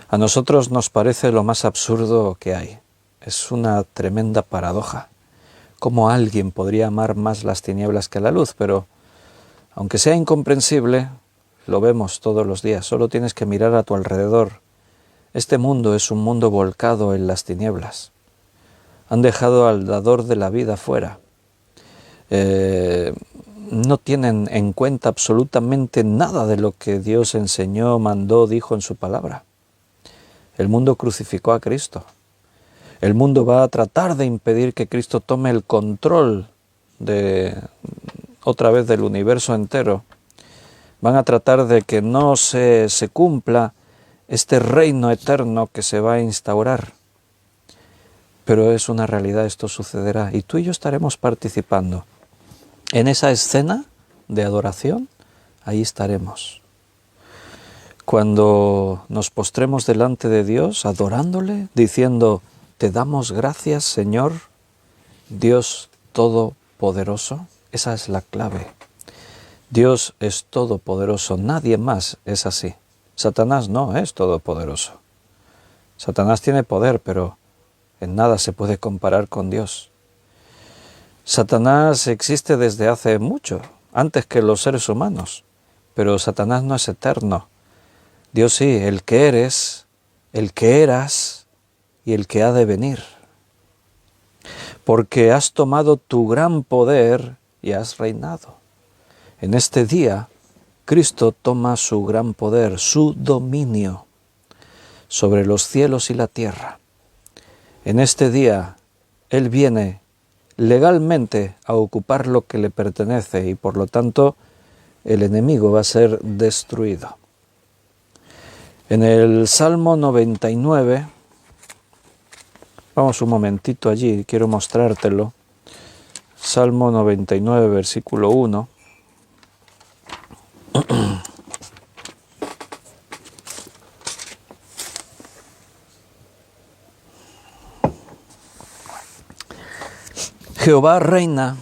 A nosotros nos parece lo más absurdo que hay. Es una tremenda paradoja. ¿Cómo alguien podría amar más las tinieblas que a la luz? Pero, aunque sea incomprensible, lo vemos todos los días. Solo tienes que mirar a tu alrededor. Este mundo es un mundo volcado en las tinieblas. Han dejado al dador de la vida fuera. No tienen en cuenta absolutamente nada de lo que Dios enseñó, mandó, dijo en su palabra. El mundo crucificó a Cristo. El mundo va a tratar de impedir que Cristo tome el control otra vez del universo entero. Van a tratar de que no se cumpla este reino eterno que se va a instaurar. Pero es una realidad, esto sucederá. Y tú y yo estaremos participando en esa escena de adoración. Ahí estaremos. Cuando nos postremos delante de Dios, adorándole, diciendo, te damos gracias, Señor, Dios Todopoderoso. Esa es la clave. Dios es todopoderoso, nadie más es así. Satanás no es todopoderoso. Satanás tiene poder, pero en nada se puede comparar con Dios. Satanás existe desde hace mucho, antes que los seres humanos, pero Satanás no es eterno. Dios sí, el que eres, el que eras y el que ha de venir. Porque has tomado tu gran poder y has reinado. En este día, Cristo toma su gran poder, su dominio sobre los cielos y la tierra. En este día, Él viene legalmente a ocupar lo que le pertenece y por lo tanto el enemigo va a ser destruido. En el Salmo 99, vamos un momentito allí, quiero mostrártelo. Salmo 99, versículo 1. Jehová reina,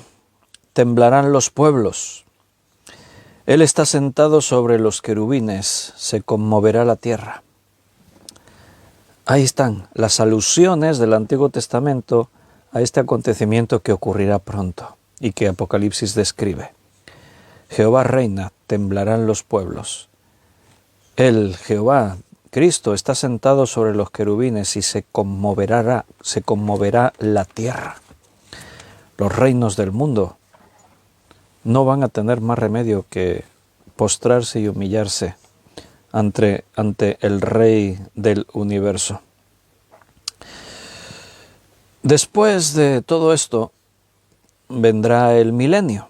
temblarán los pueblos. Él está sentado sobre los querubines, se conmoverá la tierra. Ahí están las alusiones del Antiguo Testamento a este acontecimiento que ocurrirá pronto y que Apocalipsis describe. Jehová reina, temblarán los pueblos. Él, Jehová, Cristo, está sentado sobre los querubines y se conmoverá la tierra. Los reinos del mundo no van a tener más remedio que postrarse y humillarse ante el Rey del universo. Después de todo esto vendrá el milenio.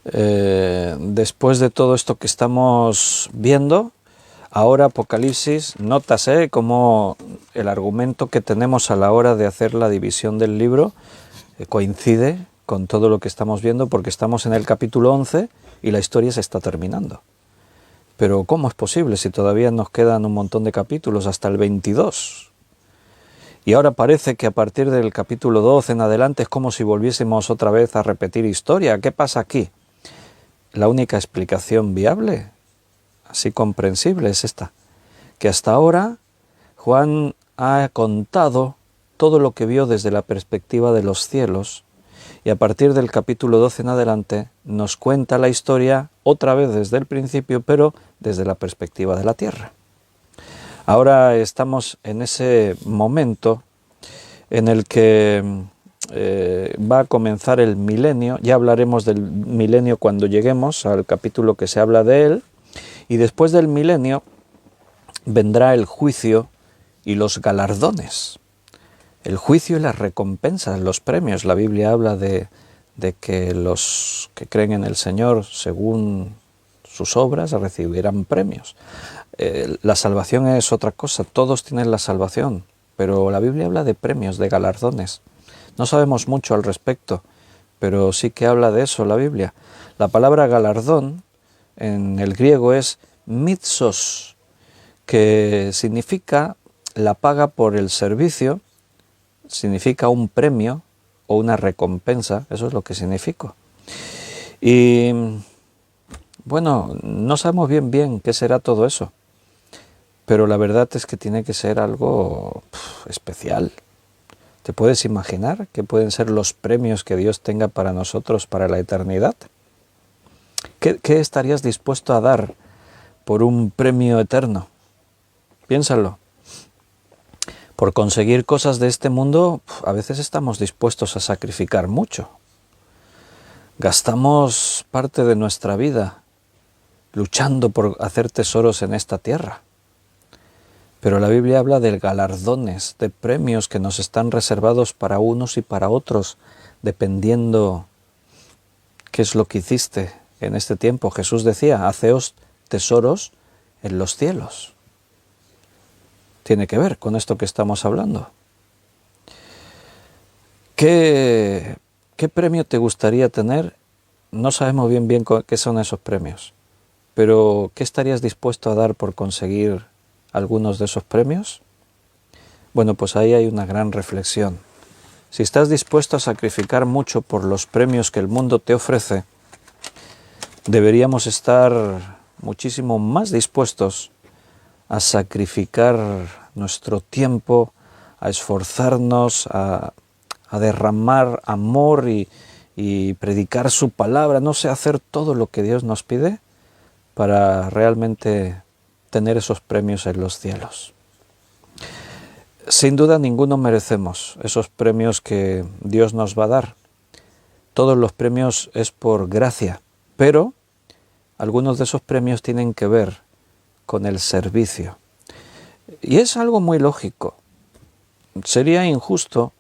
Después de todo esto que estamos viendo, ahora Apocalipsis, nótase cómo el argumento que tenemos a la hora de hacer la división del libro coincide con todo lo que estamos viendo, porque estamos en el capítulo 11 y la historia se está terminando. Pero ¿cómo es posible si todavía nos quedan un montón de capítulos hasta el 22? Y ahora parece que a partir del capítulo 12 en adelante es como si volviésemos otra vez a repetir historia. ¿Qué pasa aquí? La única explicación viable, así comprensible, es esta, que hasta ahora Juan ha contado todo lo que vio desde la perspectiva de los cielos, y a partir del capítulo 12 en adelante nos cuenta la historia otra vez desde el principio, pero desde la perspectiva de la tierra. Ahora estamos en ese momento en el que va a comenzar el milenio. Ya hablaremos del milenio cuando lleguemos al capítulo que se habla de él, y después del milenio vendrá el juicio y los galardones. El juicio y las recompensas, los premios. La Biblia habla de que los que creen en el Señor según sus obras recibirán premios. La salvación es otra cosa, todos tienen la salvación, pero la Biblia habla de premios, de galardones. No sabemos mucho al respecto, pero sí que habla de eso la Biblia. La palabra galardón en el griego es mitsos, que significa la paga por el servicio, significa un premio o una recompensa, eso es lo que significa. Y bueno, no sabemos bien qué será todo eso, pero la verdad es que tiene que ser algo especial. ¿Te puedes imaginar qué pueden ser los premios que Dios tenga para nosotros para la eternidad? ¿Qué estarías dispuesto a dar por un premio eterno? Piénsalo. Por conseguir cosas de este mundo, a veces estamos dispuestos a sacrificar mucho. Gastamos parte de nuestra vida luchando por hacer tesoros en esta tierra. Pero la Biblia habla de galardones, de premios que nos están reservados para unos y para otros, dependiendo qué es lo que hiciste en este tiempo. Jesús decía, haceos tesoros en los cielos. Tiene que ver con esto que estamos hablando. ¿Qué premio te gustaría tener? No sabemos bien qué son esos premios, pero ¿qué estarías dispuesto a dar por conseguir algunos de esos premios? Bueno, pues ahí hay una gran reflexión. Si estás dispuesto a sacrificar mucho por los premios que el mundo te ofrece, deberíamos estar muchísimo más dispuestos a sacrificar nuestro tiempo, a esforzarnos, a derramar amor y predicar su palabra, no sé, hacer todo lo que Dios nos pide para realmente tener esos premios en los cielos. Sin duda ninguno merecemos esos premios que Dios nos va a dar. Todos los premios es por gracia, pero algunos de esos premios tienen que ver con el servicio. Y es algo muy lógico. Sería injusto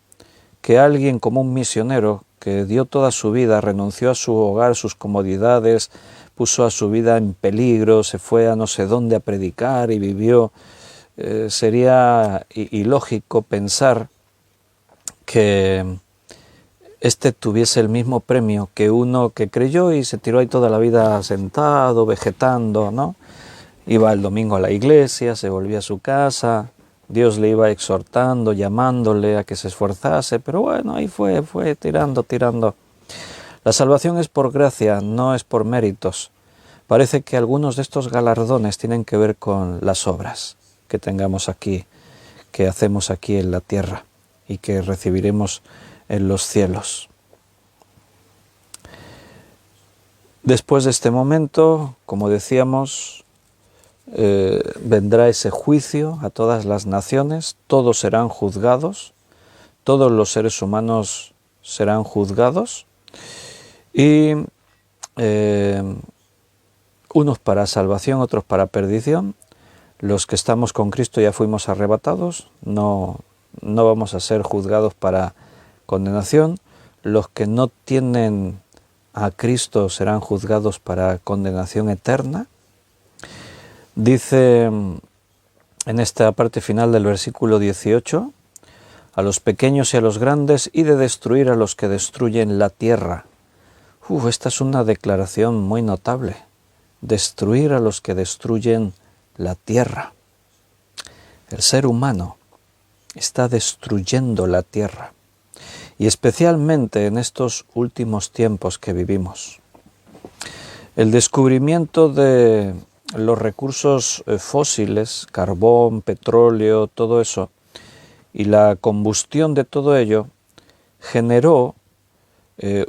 que alguien como un misionero que dio toda su vida, renunció a su hogar, sus comodidades, puso a su vida en peligro, se fue a no sé dónde a predicar y vivió, sería ilógico pensar que este tuviese el mismo premio que uno que creyó y se tiró ahí toda la vida sentado, vegetando, ¿no? Iba el domingo a la iglesia, se volvía a su casa, Dios le iba exhortando, llamándole a que se esforzase, pero bueno, ahí fue tirando. La salvación es por gracia, no es por méritos. Parece que algunos de estos galardones tienen que ver con las obras que tengamos aquí, que hacemos aquí en la tierra y que recibiremos en los cielos. Después de este momento, como decíamos, vendrá ese juicio a todas las naciones, todos serán juzgados, todos los seres humanos serán juzgados y unos para salvación, otros para perdición. Los que estamos con Cristo ya fuimos arrebatados, no vamos a ser juzgados para condenación. Los que no tienen a Cristo serán juzgados para condenación eterna. Dice en esta parte final del versículo 18, a los pequeños y a los grandes, y de destruir a los que destruyen la tierra. Esta es una declaración muy notable. Destruir a los que destruyen la tierra. El ser humano está destruyendo la tierra, y especialmente en estos últimos tiempos que vivimos. El descubrimiento de los recursos fósiles, carbón, petróleo, todo eso, y la combustión de todo ello generó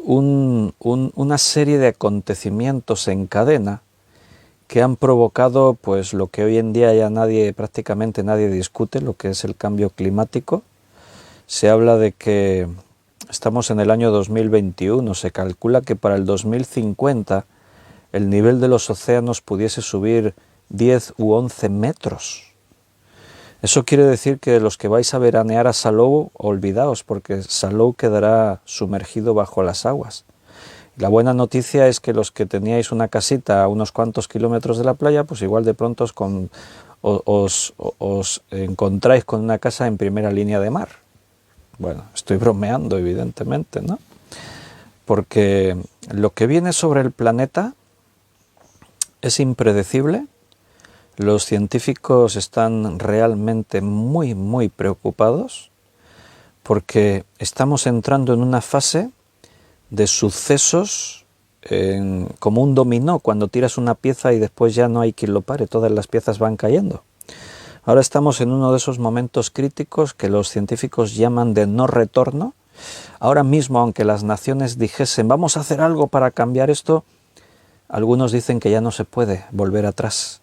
una serie de acontecimientos en cadena que han provocado pues lo que hoy en día ya prácticamente nadie discute, lo que es el cambio climático. Se habla de que estamos en el año 2021, se calcula que para el 2050 el nivel de los océanos pudiese subir 10 u 11 metros. Eso quiere decir que los que vais a veranear a Salou, olvidaos, porque Salou quedará sumergido bajo las aguas. La buena noticia es que los que teníais una casita a unos cuantos kilómetros de la playa, pues igual de pronto os encontráis con una casa en primera línea de mar. Bueno, estoy bromeando, evidentemente, ¿no? Porque lo que viene sobre el planeta es impredecible. Los científicos están realmente muy, muy preocupados porque estamos entrando en una fase de sucesos como un dominó, cuando tiras una pieza y después ya no hay quien lo pare, todas las piezas van cayendo. Ahora estamos en uno de esos momentos críticos que los científicos llaman de no retorno. Ahora mismo, aunque las naciones dijesen vamos a hacer algo para cambiar esto, algunos dicen que ya no se puede volver atrás.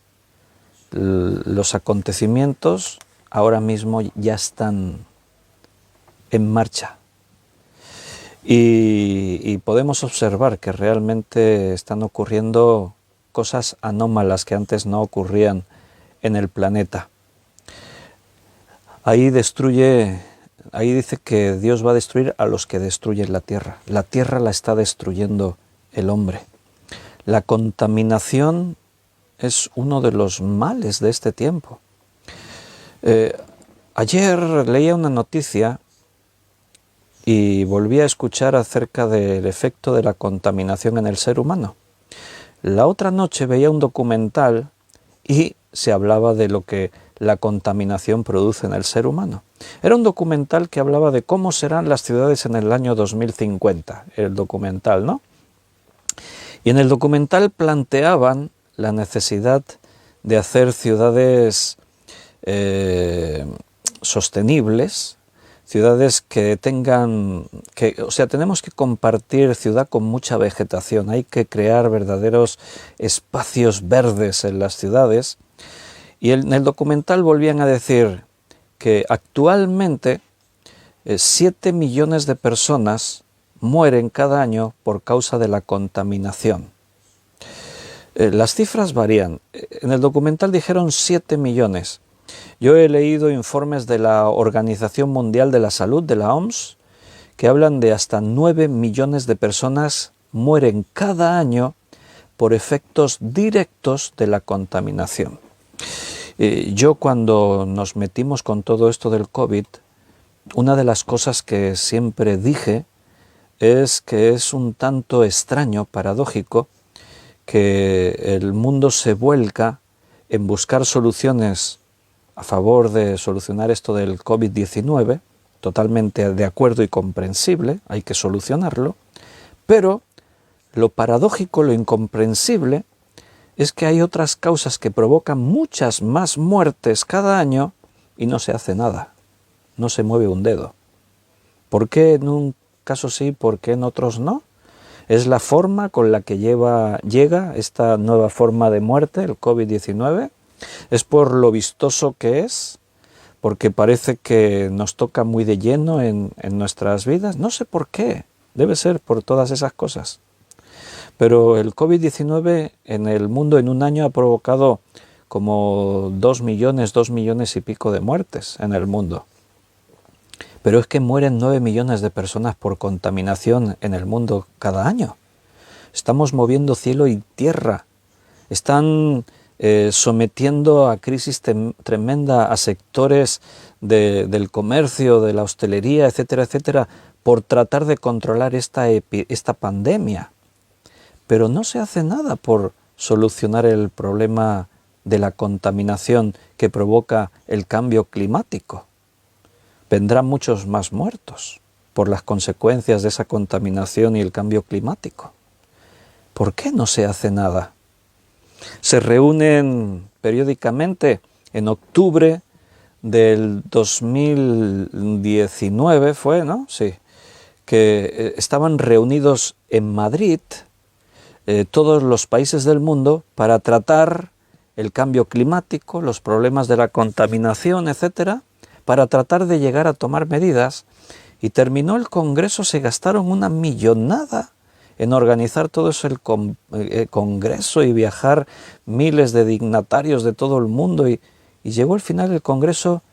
Los acontecimientos ahora mismo ya están en marcha. Y podemos observar que realmente están ocurriendo cosas anómalas que antes no ocurrían en el planeta. Ahí dice que Dios va a destruir a los que destruyen la tierra. La tierra la está destruyendo el hombre. La contaminación es uno de los males de este tiempo. Ayer leía una noticia y volví a escuchar acerca del efecto de la contaminación en el ser humano. La otra noche veía un documental y se hablaba de lo que la contaminación produce en el ser humano. Era un documental que hablaba de cómo serán las ciudades en el año 2050, el documental, ¿no? Y en el documental planteaban la necesidad de hacer ciudades sostenibles, ciudades que tengan, tenemos que compartir ciudad con mucha vegetación, hay que crear verdaderos espacios verdes en las ciudades. Y en el documental volvían a decir que actualmente 7 millones de personas mueren cada año por causa de la contaminación. Las cifras varían. En el documental dijeron 7 millones. Yo he leído informes de la Organización Mundial de la Salud, de la OMS, que hablan de hasta 9 millones de personas mueren cada año por efectos directos de la contaminación. Yo cuando nos metimos con todo esto del COVID, una de las cosas que siempre dije es que es un tanto extraño, paradójico, que el mundo se vuelca en buscar soluciones a favor de solucionar esto del COVID-19, totalmente de acuerdo y comprensible, hay que solucionarlo, pero lo paradójico, lo incomprensible, es que hay otras causas que provocan muchas más muertes cada año y no se hace nada, no se mueve un dedo. ¿Por qué en un caso sí, por qué en otros no? Es la forma con la que llega esta nueva forma de muerte, el COVID-19, es por lo vistoso que es, porque parece que nos toca muy de lleno en nuestras vidas, no sé por qué, debe ser por todas esas cosas. Pero el COVID-19 en el mundo en un año ha provocado como 2 millones y pico de muertes en el mundo. Pero es que mueren 9 millones de personas por contaminación en el mundo cada año. Estamos moviendo cielo y tierra. Están sometiendo a crisis tremenda a sectores del comercio, de la hostelería, etcétera, etcétera, por tratar de controlar esta pandemia. Pero no se hace nada por solucionar el problema de la contaminación que provoca el cambio climático. Vendrán muchos más muertos por las consecuencias de esa contaminación y el cambio climático. ¿Por qué no se hace nada? Se reúnen periódicamente en octubre del 2019, fue, ¿no? Sí, que estaban reunidos en Madrid todos los países del mundo para tratar el cambio climático, los problemas de la contaminación, etcétera, para tratar de llegar a tomar medidas, y terminó el Congreso, se gastaron una millonada en organizar todo eso, el Congreso, y viajar miles de dignatarios de todo el mundo, y llegó al final el Congreso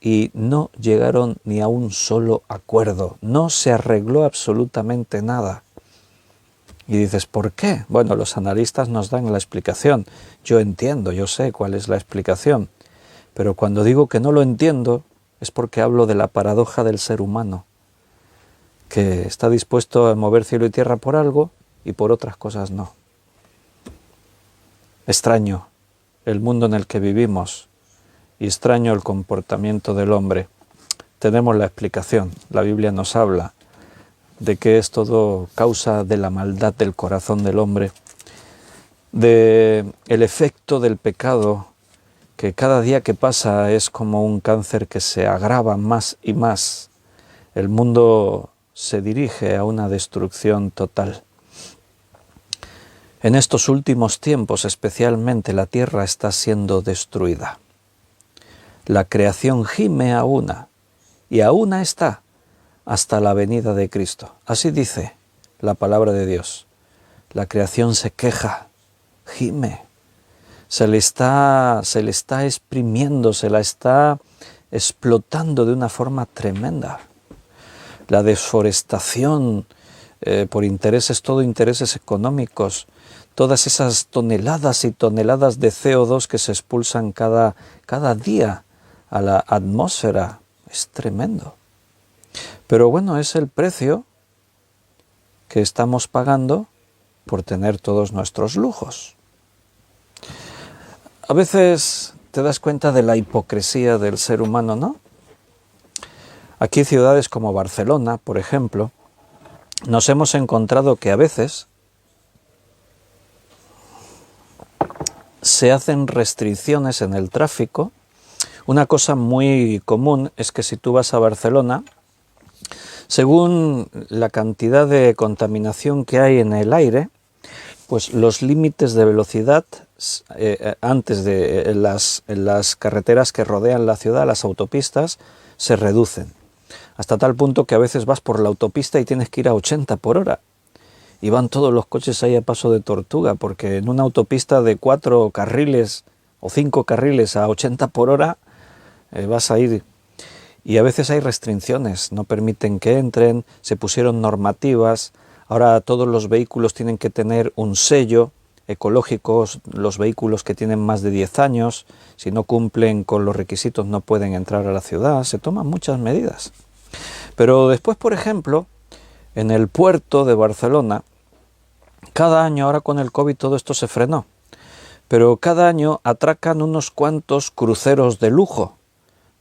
y no llegaron ni a un solo acuerdo, no se arregló absolutamente nada. Y dices, ¿por qué? Bueno, los analistas nos dan la explicación, yo entiendo, yo sé cuál es la explicación, pero cuando digo que no lo entiendo es porque hablo de la paradoja del ser humano, que está dispuesto a mover cielo y tierra por algo y por otras cosas no. Extraño el mundo en el que vivimos y extraño el comportamiento del hombre. Tenemos la explicación, la Biblia nos habla de que es todo causa de la maldad del corazón del hombre, de el efecto del pecado, que cada día que pasa es como un cáncer que se agrava más y más. El mundo se dirige a una destrucción total. En estos últimos tiempos especialmente la tierra está siendo destruida. La creación gime a una, y a una está hasta la venida de Cristo. Así dice la palabra de Dios. La creación se queja, gime, se le está exprimiendo, se la está explotando de una forma tremenda. La deforestación por intereses, todo intereses económicos, todas esas toneladas y toneladas de CO2 que se expulsan cada día a la atmósfera, es tremendo. Pero bueno, es el precio que estamos pagando por tener todos nuestros lujos. A veces te das cuenta de la hipocresía del ser humano, ¿no? Aquí ciudades como Barcelona, por ejemplo, nos hemos encontrado que a veces se hacen restricciones en el tráfico. Una cosa muy común es que si tú vas a Barcelona, según la cantidad de contaminación que hay en el aire, pues los límites de velocidad antes de en las carreteras que rodean la ciudad, las autopistas, se reducen. Hasta tal punto que a veces vas por la autopista y tienes que ir a 80 por hora. Y van todos los coches ahí a paso de tortuga, porque en una autopista de 4 carriles o 5 carriles a 80 por hora vas a ir. Y a veces hay restricciones, no permiten que entren, se pusieron normativas. Ahora todos los vehículos tienen que tener un sello ecológico, los vehículos que tienen más de 10 años, si no cumplen con los requisitos no pueden entrar a la ciudad, se toman muchas medidas. Pero después, por ejemplo, en el puerto de Barcelona, cada año, ahora con el COVID todo esto se frenó, pero cada año atracan unos cuantos cruceros de lujo,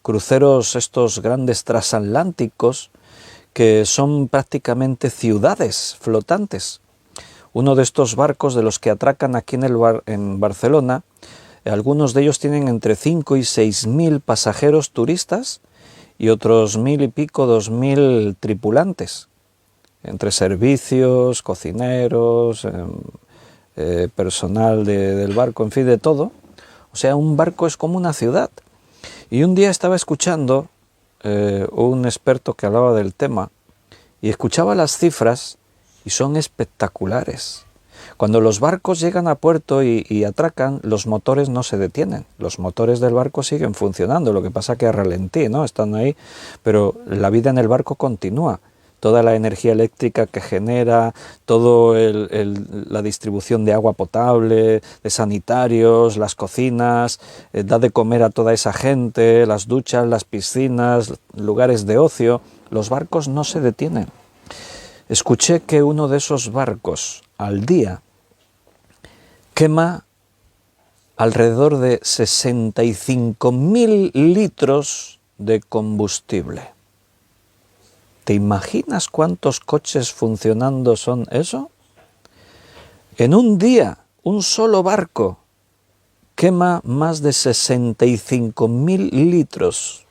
cruceros estos grandes transatlánticos que son prácticamente ciudades flotantes. Uno de estos barcos de los que atracan aquí en Barcelona, algunos de ellos tienen entre 5 y 6 mil pasajeros turistas y otros 1.000 y pico, 2.000 tripulantes, entre servicios, cocineros, personal del barco, en fin, de todo. O sea, un barco es como una ciudad. Y un día estaba escuchando un experto que hablaba del tema y escuchaba las cifras y son espectaculares. Cuando los barcos llegan a puerto y atracan, los motores no se detienen. Los motores del barco siguen funcionando, lo que pasa que a ralentí, ¿no? Están ahí, pero la vida en el barco continúa. Toda la energía eléctrica que genera, toda la distribución de agua potable, de sanitarios, las cocinas, da de comer a toda esa gente, las duchas, las piscinas, lugares de ocio. Los barcos no se detienen. Escuché que uno de esos barcos al día quema alrededor de 65.000 litros de combustible. ¿Te imaginas cuántos coches funcionando son eso? En un día, un solo barco quema más de 65.000 litros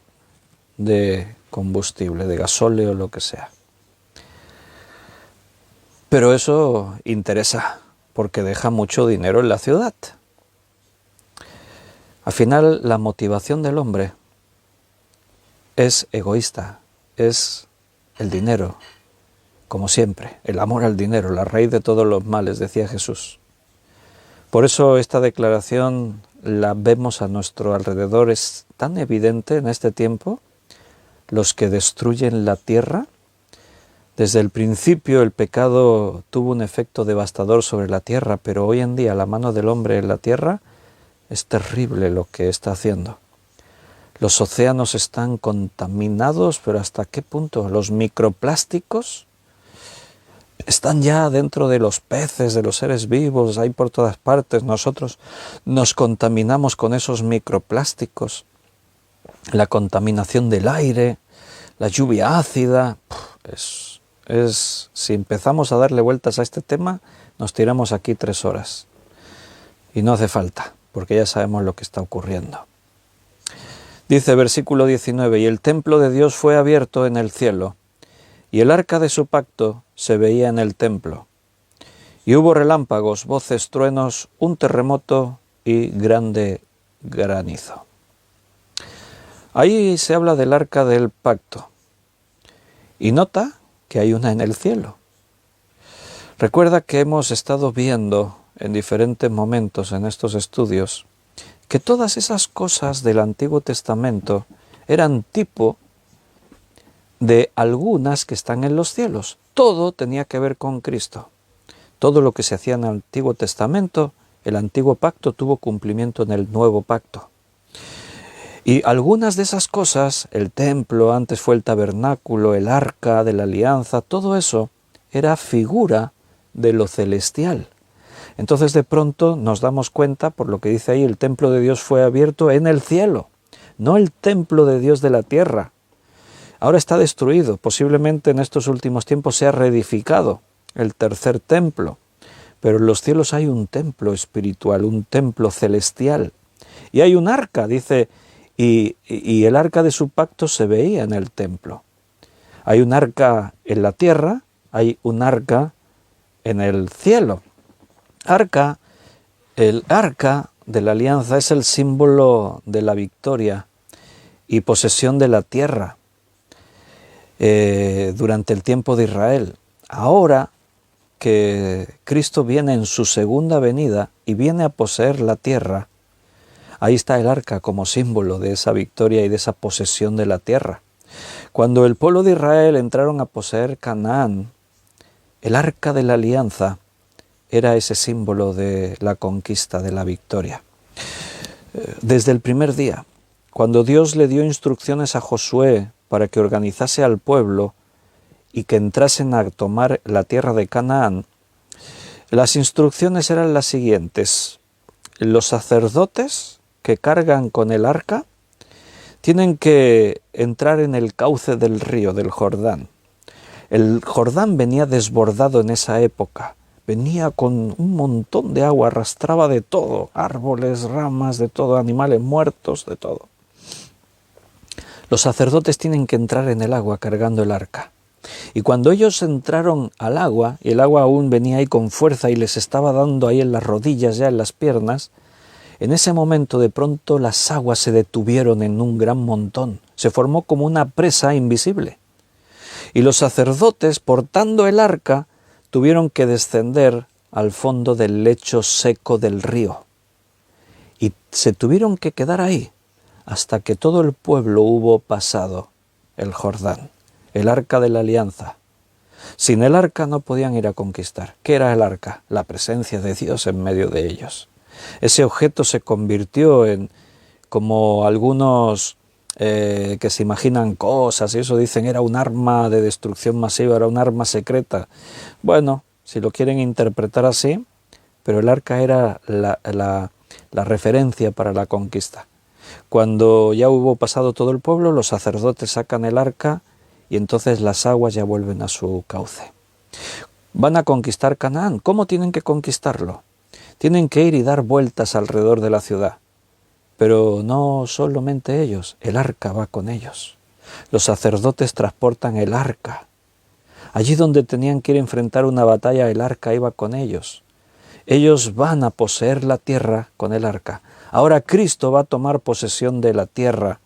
de combustible, de gasóleo o lo que sea. Pero eso interesa, porque deja mucho dinero en la ciudad. Al final, la motivación del hombre es egoísta, es el dinero, como siempre, el amor al dinero, la raíz de todos los males, decía Jesús. Por eso esta declaración la vemos a nuestro alrededor, es tan evidente en este tiempo. Los que destruyen la tierra, desde el principio el pecado tuvo un efecto devastador sobre la tierra, pero hoy en día la mano del hombre en la tierra es terrible lo que está haciendo. Los océanos están contaminados, pero ¿hasta qué punto? Los microplásticos están ya dentro de los peces, de los seres vivos, hay por todas partes. Nosotros nos contaminamos con esos microplásticos. La contaminación del aire, la lluvia ácida. Si empezamos a darle vueltas a este tema, nos tiramos aquí 3 horas. Y no hace falta, porque ya sabemos lo que está ocurriendo. Dice versículo 19, y el templo de Dios fue abierto en el cielo, y el arca de su pacto se veía en el templo. Y hubo relámpagos, voces, truenos, un terremoto y grande granizo. Ahí se habla del arca del pacto. Y nota que hay una en el cielo. Recuerda que hemos estado viendo en diferentes momentos en estos estudios que todas esas cosas del Antiguo Testamento eran tipo de algunas que están en los cielos. Todo tenía que ver con Cristo. Todo lo que se hacía en el Antiguo Testamento, el Antiguo Pacto tuvo cumplimiento en el Nuevo Pacto. Y algunas de esas cosas, el templo, antes fue el tabernáculo, el arca de la alianza, todo eso era figura de lo celestial. Entonces de pronto nos damos cuenta, por lo que dice ahí, el templo de Dios fue abierto en el cielo, no el templo de Dios de la tierra. Ahora está destruido, posiblemente en estos últimos tiempos sea reedificado el tercer templo, pero en los cielos hay un templo espiritual, un templo celestial. Y hay un arca, dice, y el arca de su pacto se veía en el templo. Hay un arca en la tierra, hay un arca en el cielo. El arca de la alianza es el símbolo de la victoria y posesión de la tierra durante el tiempo de Israel. Ahora que Cristo viene en su segunda venida y viene a poseer la tierra, ahí está el arca como símbolo de esa victoria y de esa posesión de la tierra. Cuando el pueblo de Israel entraron a poseer Canaán, el arca de la alianza era ese símbolo de la conquista, de la victoria. Desde el primer día, cuando Dios le dio instrucciones a Josué para que organizase al pueblo y que entrasen a tomar la tierra de Canaán, las instrucciones eran las siguientes. Los sacerdotes que cargan con el arca tienen que entrar en el cauce del río, del Jordán. El Jordán venía desbordado en esa época. venía con un montón de agua, arrastraba de todo, árboles, ramas, de todo, animales muertos, de todo. Los sacerdotes tienen que entrar en el agua cargando el arca. Y cuando ellos entraron al agua, y el agua aún venía ahí con fuerza y les estaba dando ahí en las rodillas, ya en las piernas, en ese momento de pronto las aguas se detuvieron en un gran montón. Se formó como una presa invisible. Y los sacerdotes, portando el arca, tuvieron que descender al fondo del lecho seco del río. Y se tuvieron que quedar ahí hasta que todo el pueblo hubo pasado el Jordán, el arca de la alianza. Sin el arca no podían ir a conquistar. ¿Qué era el arca? La presencia de Dios en medio de ellos. Ese objeto se convirtió en, como algunos que se imaginan cosas y eso dicen, era un arma de destrucción masiva, era un arma secreta. Bueno, si lo quieren interpretar así, pero el arca era la referencia para la conquista. Cuando ya hubo pasado todo el pueblo, los sacerdotes sacan el arca y entonces las aguas ya vuelven a su cauce. Van a conquistar Canaán. ¿Cómo tienen que conquistarlo? Tienen que ir y dar vueltas alrededor de la ciudad. Pero no solamente ellos, el arca va con ellos. Los sacerdotes transportan el arca. Allí donde tenían que ir a enfrentar una batalla, el arca iba con ellos. Ellos van a poseer la tierra con el arca. Ahora Cristo va a tomar posesión de la tierra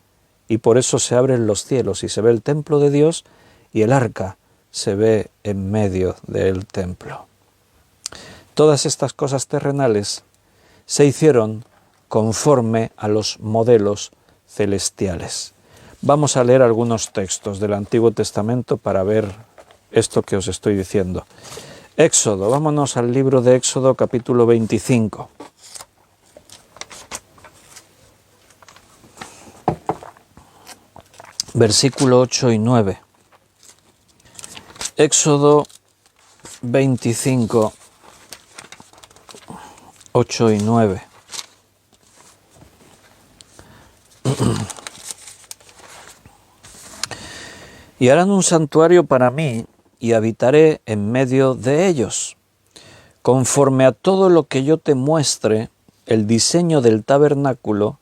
y por eso se abren los cielos y se ve el templo de Dios y el arca se ve en medio del templo. Todas estas cosas terrenales se hicieron conforme a los modelos celestiales. Vamos a leer algunos textos del Antiguo Testamento para ver esto que os estoy diciendo. Éxodo, vámonos al libro de Éxodo capítulo 25. Versículo 8 y 9. Éxodo 25, 8 y 9. Y harán un santuario para mí, y habitaré en medio de ellos. Conforme a todo lo que yo te muestre, el diseño del tabernáculo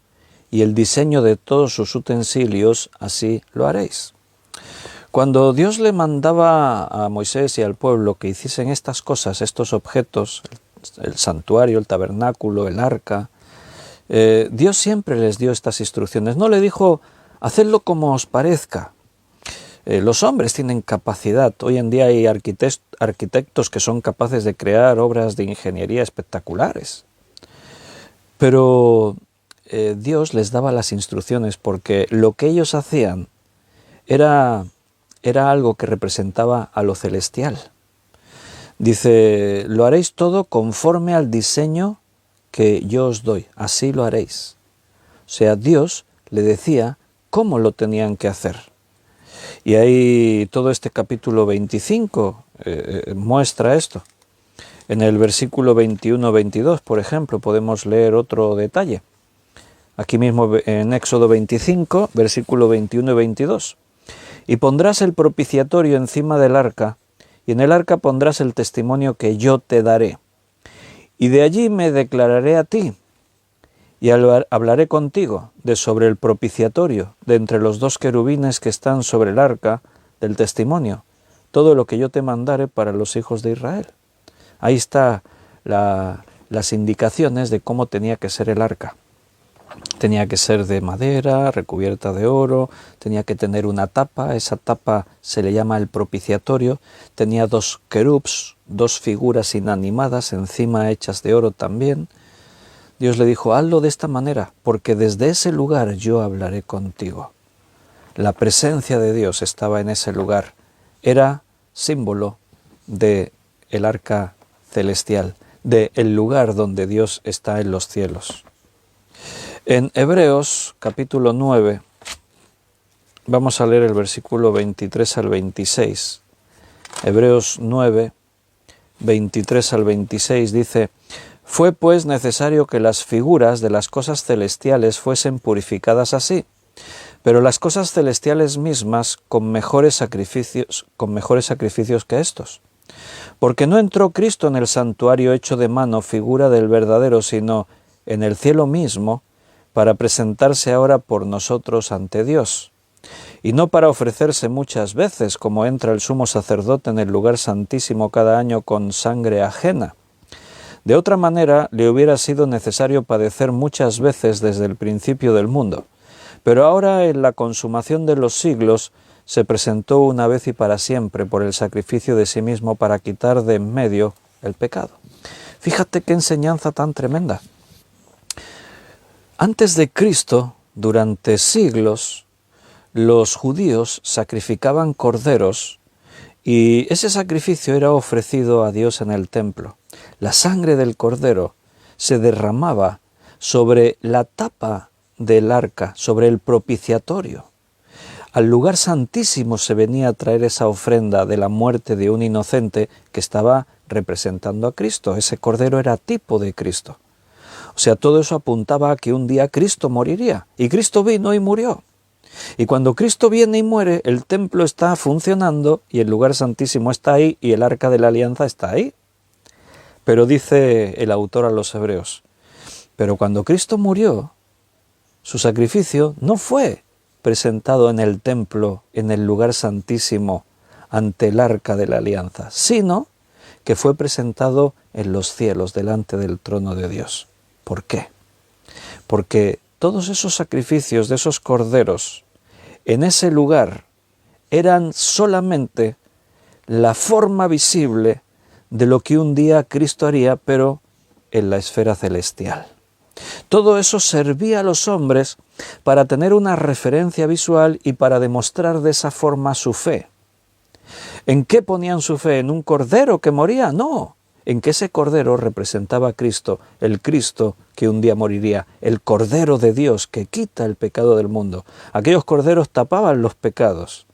y el diseño de todos sus utensilios, así lo haréis. Cuando Dios le mandaba a Moisés y al pueblo que hiciesen estas cosas, estos objetos, el santuario, el tabernáculo, el arca, Dios siempre les dio estas instrucciones. No le dijo, hacedlo como os parezca. Los hombres tienen capacidad. Hoy en día hay arquitectos que son capaces de crear obras de ingeniería espectaculares. Pero Dios les daba las instrucciones porque lo que ellos hacían era algo que representaba a lo celestial. Dice, lo haréis todo conforme al diseño que yo os doy, así lo haréis. O sea, Dios le decía cómo lo tenían que hacer. Y ahí todo este capítulo 25 muestra esto. En el versículo 21-22, por ejemplo, podemos leer otro detalle. Aquí mismo en Éxodo 25, versículo 21 y 22. Y pondrás el propiciatorio encima del arca, y en el arca pondrás el testimonio que yo te daré. Y de allí me declararé a ti, y hablaré contigo de sobre el propiciatorio, de entre los dos querubines que están sobre el arca del testimonio, todo lo que yo te mandare para los hijos de Israel. Ahí está las indicaciones de cómo tenía que ser el arca. Tenía que ser de madera, recubierta de oro, tenía que tener una tapa, esa tapa se le llama el propiciatorio, tenía dos querubs, dos figuras inanimadas encima hechas de oro también. Dios le dijo, hazlo de esta manera, porque desde ese lugar yo hablaré contigo. La presencia de Dios estaba en ese lugar, era símbolo de el arca celestial, de el lugar donde Dios está en los cielos. En Hebreos capítulo 9, vamos a leer el versículo 23 al 26. Hebreos 9, 23 al 26 dice, fue pues necesario que las figuras de las cosas celestiales fuesen purificadas así, pero las cosas celestiales mismas con mejores sacrificios que estos. Porque no entró Cristo en el santuario hecho de mano, figura del verdadero, sino en el cielo mismo, para presentarse ahora por nosotros ante Dios, y no para ofrecerse muchas veces, como entra el sumo sacerdote en el lugar santísimo cada año con sangre ajena. De otra manera, le hubiera sido necesario padecer muchas veces desde el principio del mundo, pero ahora en la consumación de los siglos se presentó una vez y para siempre por el sacrificio de sí mismo para quitar de en medio el pecado. Fíjate qué enseñanza tan tremenda. Antes de Cristo, durante siglos, los judíos sacrificaban corderos y ese sacrificio era ofrecido a Dios en el templo. La sangre del cordero se derramaba sobre la tapa del arca, sobre el propiciatorio. Al lugar santísimo se venía a traer esa ofrenda de la muerte de un inocente que estaba representando a Cristo. Ese cordero era tipo de Cristo. O sea, todo eso apuntaba a que un día Cristo moriría. Y Cristo vino y murió. Y cuando Cristo viene y muere, el templo está funcionando y el lugar santísimo está ahí y el arca de la alianza está ahí. Pero dice el autor a los hebreos, pero cuando Cristo murió, su sacrificio no fue presentado en el templo, en el lugar santísimo, ante el arca de la alianza, sino que fue presentado en los cielos, delante del trono de Dios. ¿Por qué? Porque todos esos sacrificios de esos corderos en ese lugar eran solamente la forma visible de lo que un día Cristo haría, pero en la esfera celestial. Todo eso servía a los hombres para tener una referencia visual y para demostrar de esa forma su fe. ¿En qué ponían su fe? ¿En un cordero que moría? No, en que ese cordero representaba a Cristo, el Cristo que un día moriría, el Cordero de Dios que quita el pecado del mundo. Aquellos corderos tapaban los pecados,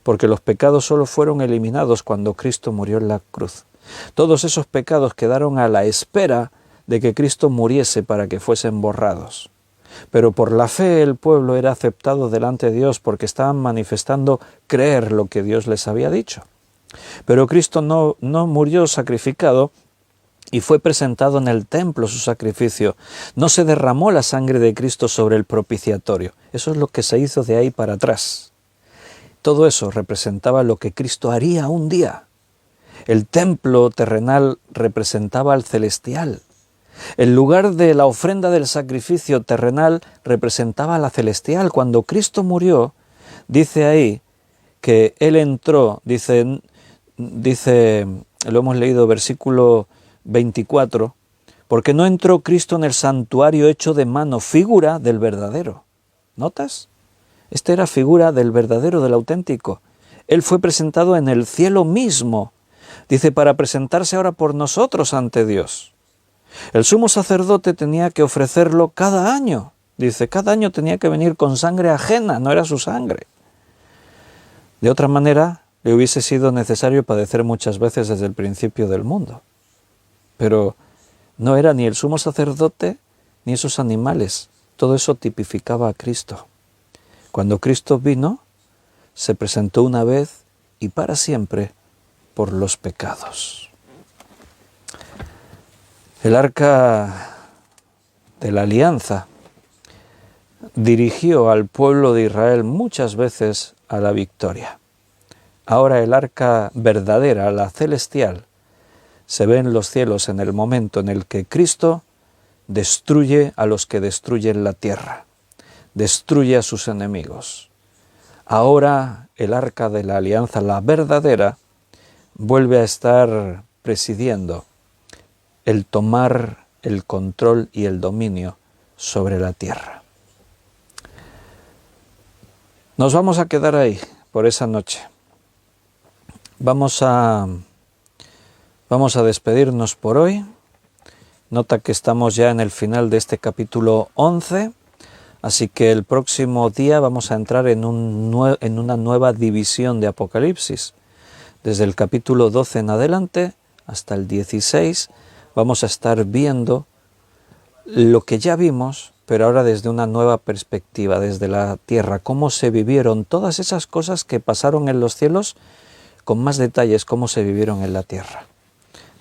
porque los pecados solo fueron eliminados cuando Cristo murió en la cruz. Todos esos pecados quedaron a la espera de que Cristo muriese para que fuesen borrados. Pero por la fe el pueblo era aceptado delante de Dios porque estaban manifestando creer lo que Dios les había dicho. Pero Cristo no murió sacrificado y fue presentado en el templo su sacrificio. No se derramó la sangre de Cristo sobre el propiciatorio. Eso es lo que se hizo de ahí para atrás. Todo eso representaba lo que Cristo haría un día. El templo terrenal representaba al celestial. El lugar de la ofrenda del sacrificio terrenal representaba a la celestial. Cuando Cristo murió, dice ahí que Él entró, dice, lo hemos leído, versículo 24, porque no entró Cristo en el santuario hecho de mano, figura del verdadero. ¿Notas? Esta era figura del verdadero, del auténtico. Él fue presentado en el cielo mismo, dice, para presentarse ahora por nosotros ante Dios. El sumo sacerdote tenía que ofrecerlo cada año. Dice, cada año tenía que venir con sangre ajena, no era su sangre. De otra manera, le hubiese sido necesario padecer muchas veces desde el principio del mundo. Pero no era ni el sumo sacerdote ni esos animales. Todo eso tipificaba a Cristo. Cuando Cristo vino, se presentó una vez y para siempre por los pecados. El arca de la alianza dirigió al pueblo de Israel muchas veces a la victoria. Ahora el arca verdadera, la celestial, se ve en los cielos en el momento en el que Cristo destruye a los que destruyen la tierra, destruye a sus enemigos. Ahora el arca de la alianza, la verdadera, vuelve a estar presidiendo el tomar el control y el dominio sobre la tierra. Nos vamos a quedar ahí por esa noche. Vamos a despedirnos por hoy. Nota que estamos ya en el final de este capítulo 11, así que el próximo día vamos a entrar en una nueva división de Apocalipsis. Desde el capítulo 12 en adelante hasta el 16 vamos a estar viendo lo que ya vimos, pero ahora desde una nueva perspectiva, desde la tierra, cómo se vivieron todas esas cosas que pasaron en los cielos con más detalles cómo se vivieron en la tierra.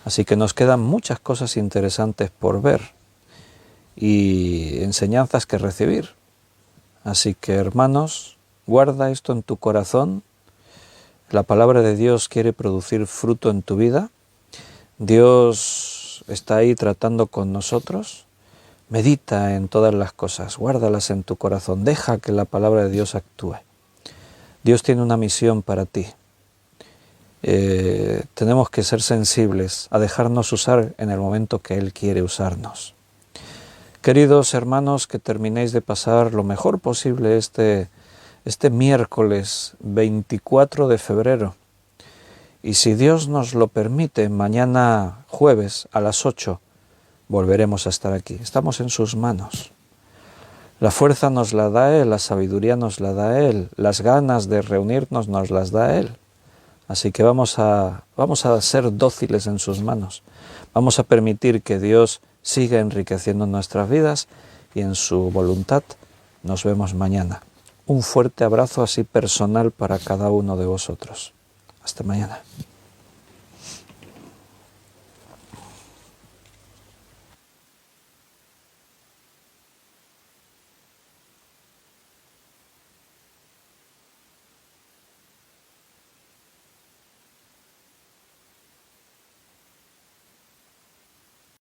Así que nos quedan muchas cosas interesantes por ver y enseñanzas que recibir. Así que, hermanos, guarda esto en tu corazón. La palabra de Dios quiere producir fruto en tu vida. Dios está ahí tratando con nosotros. Medita en todas las cosas, guárdalas en tu corazón. Deja que la palabra de Dios actúe. Dios tiene una misión para ti. Tenemos que ser sensibles a dejarnos usar en el momento que Él quiere usarnos. Queridos hermanos, que terminéis de pasar lo mejor posible este miércoles 24 de febrero. Y si Dios nos lo permite, mañana jueves a las 8 volveremos a estar aquí. Estamos en sus manos. La fuerza nos la da Él, la sabiduría nos la da Él, las ganas de reunirnos nos las da Él. Así que vamos a ser dóciles en sus manos. Vamos a permitir que Dios siga enriqueciendo nuestras vidas y en su voluntad nos vemos mañana. Un fuerte abrazo así personal para cada uno de vosotros. Hasta mañana.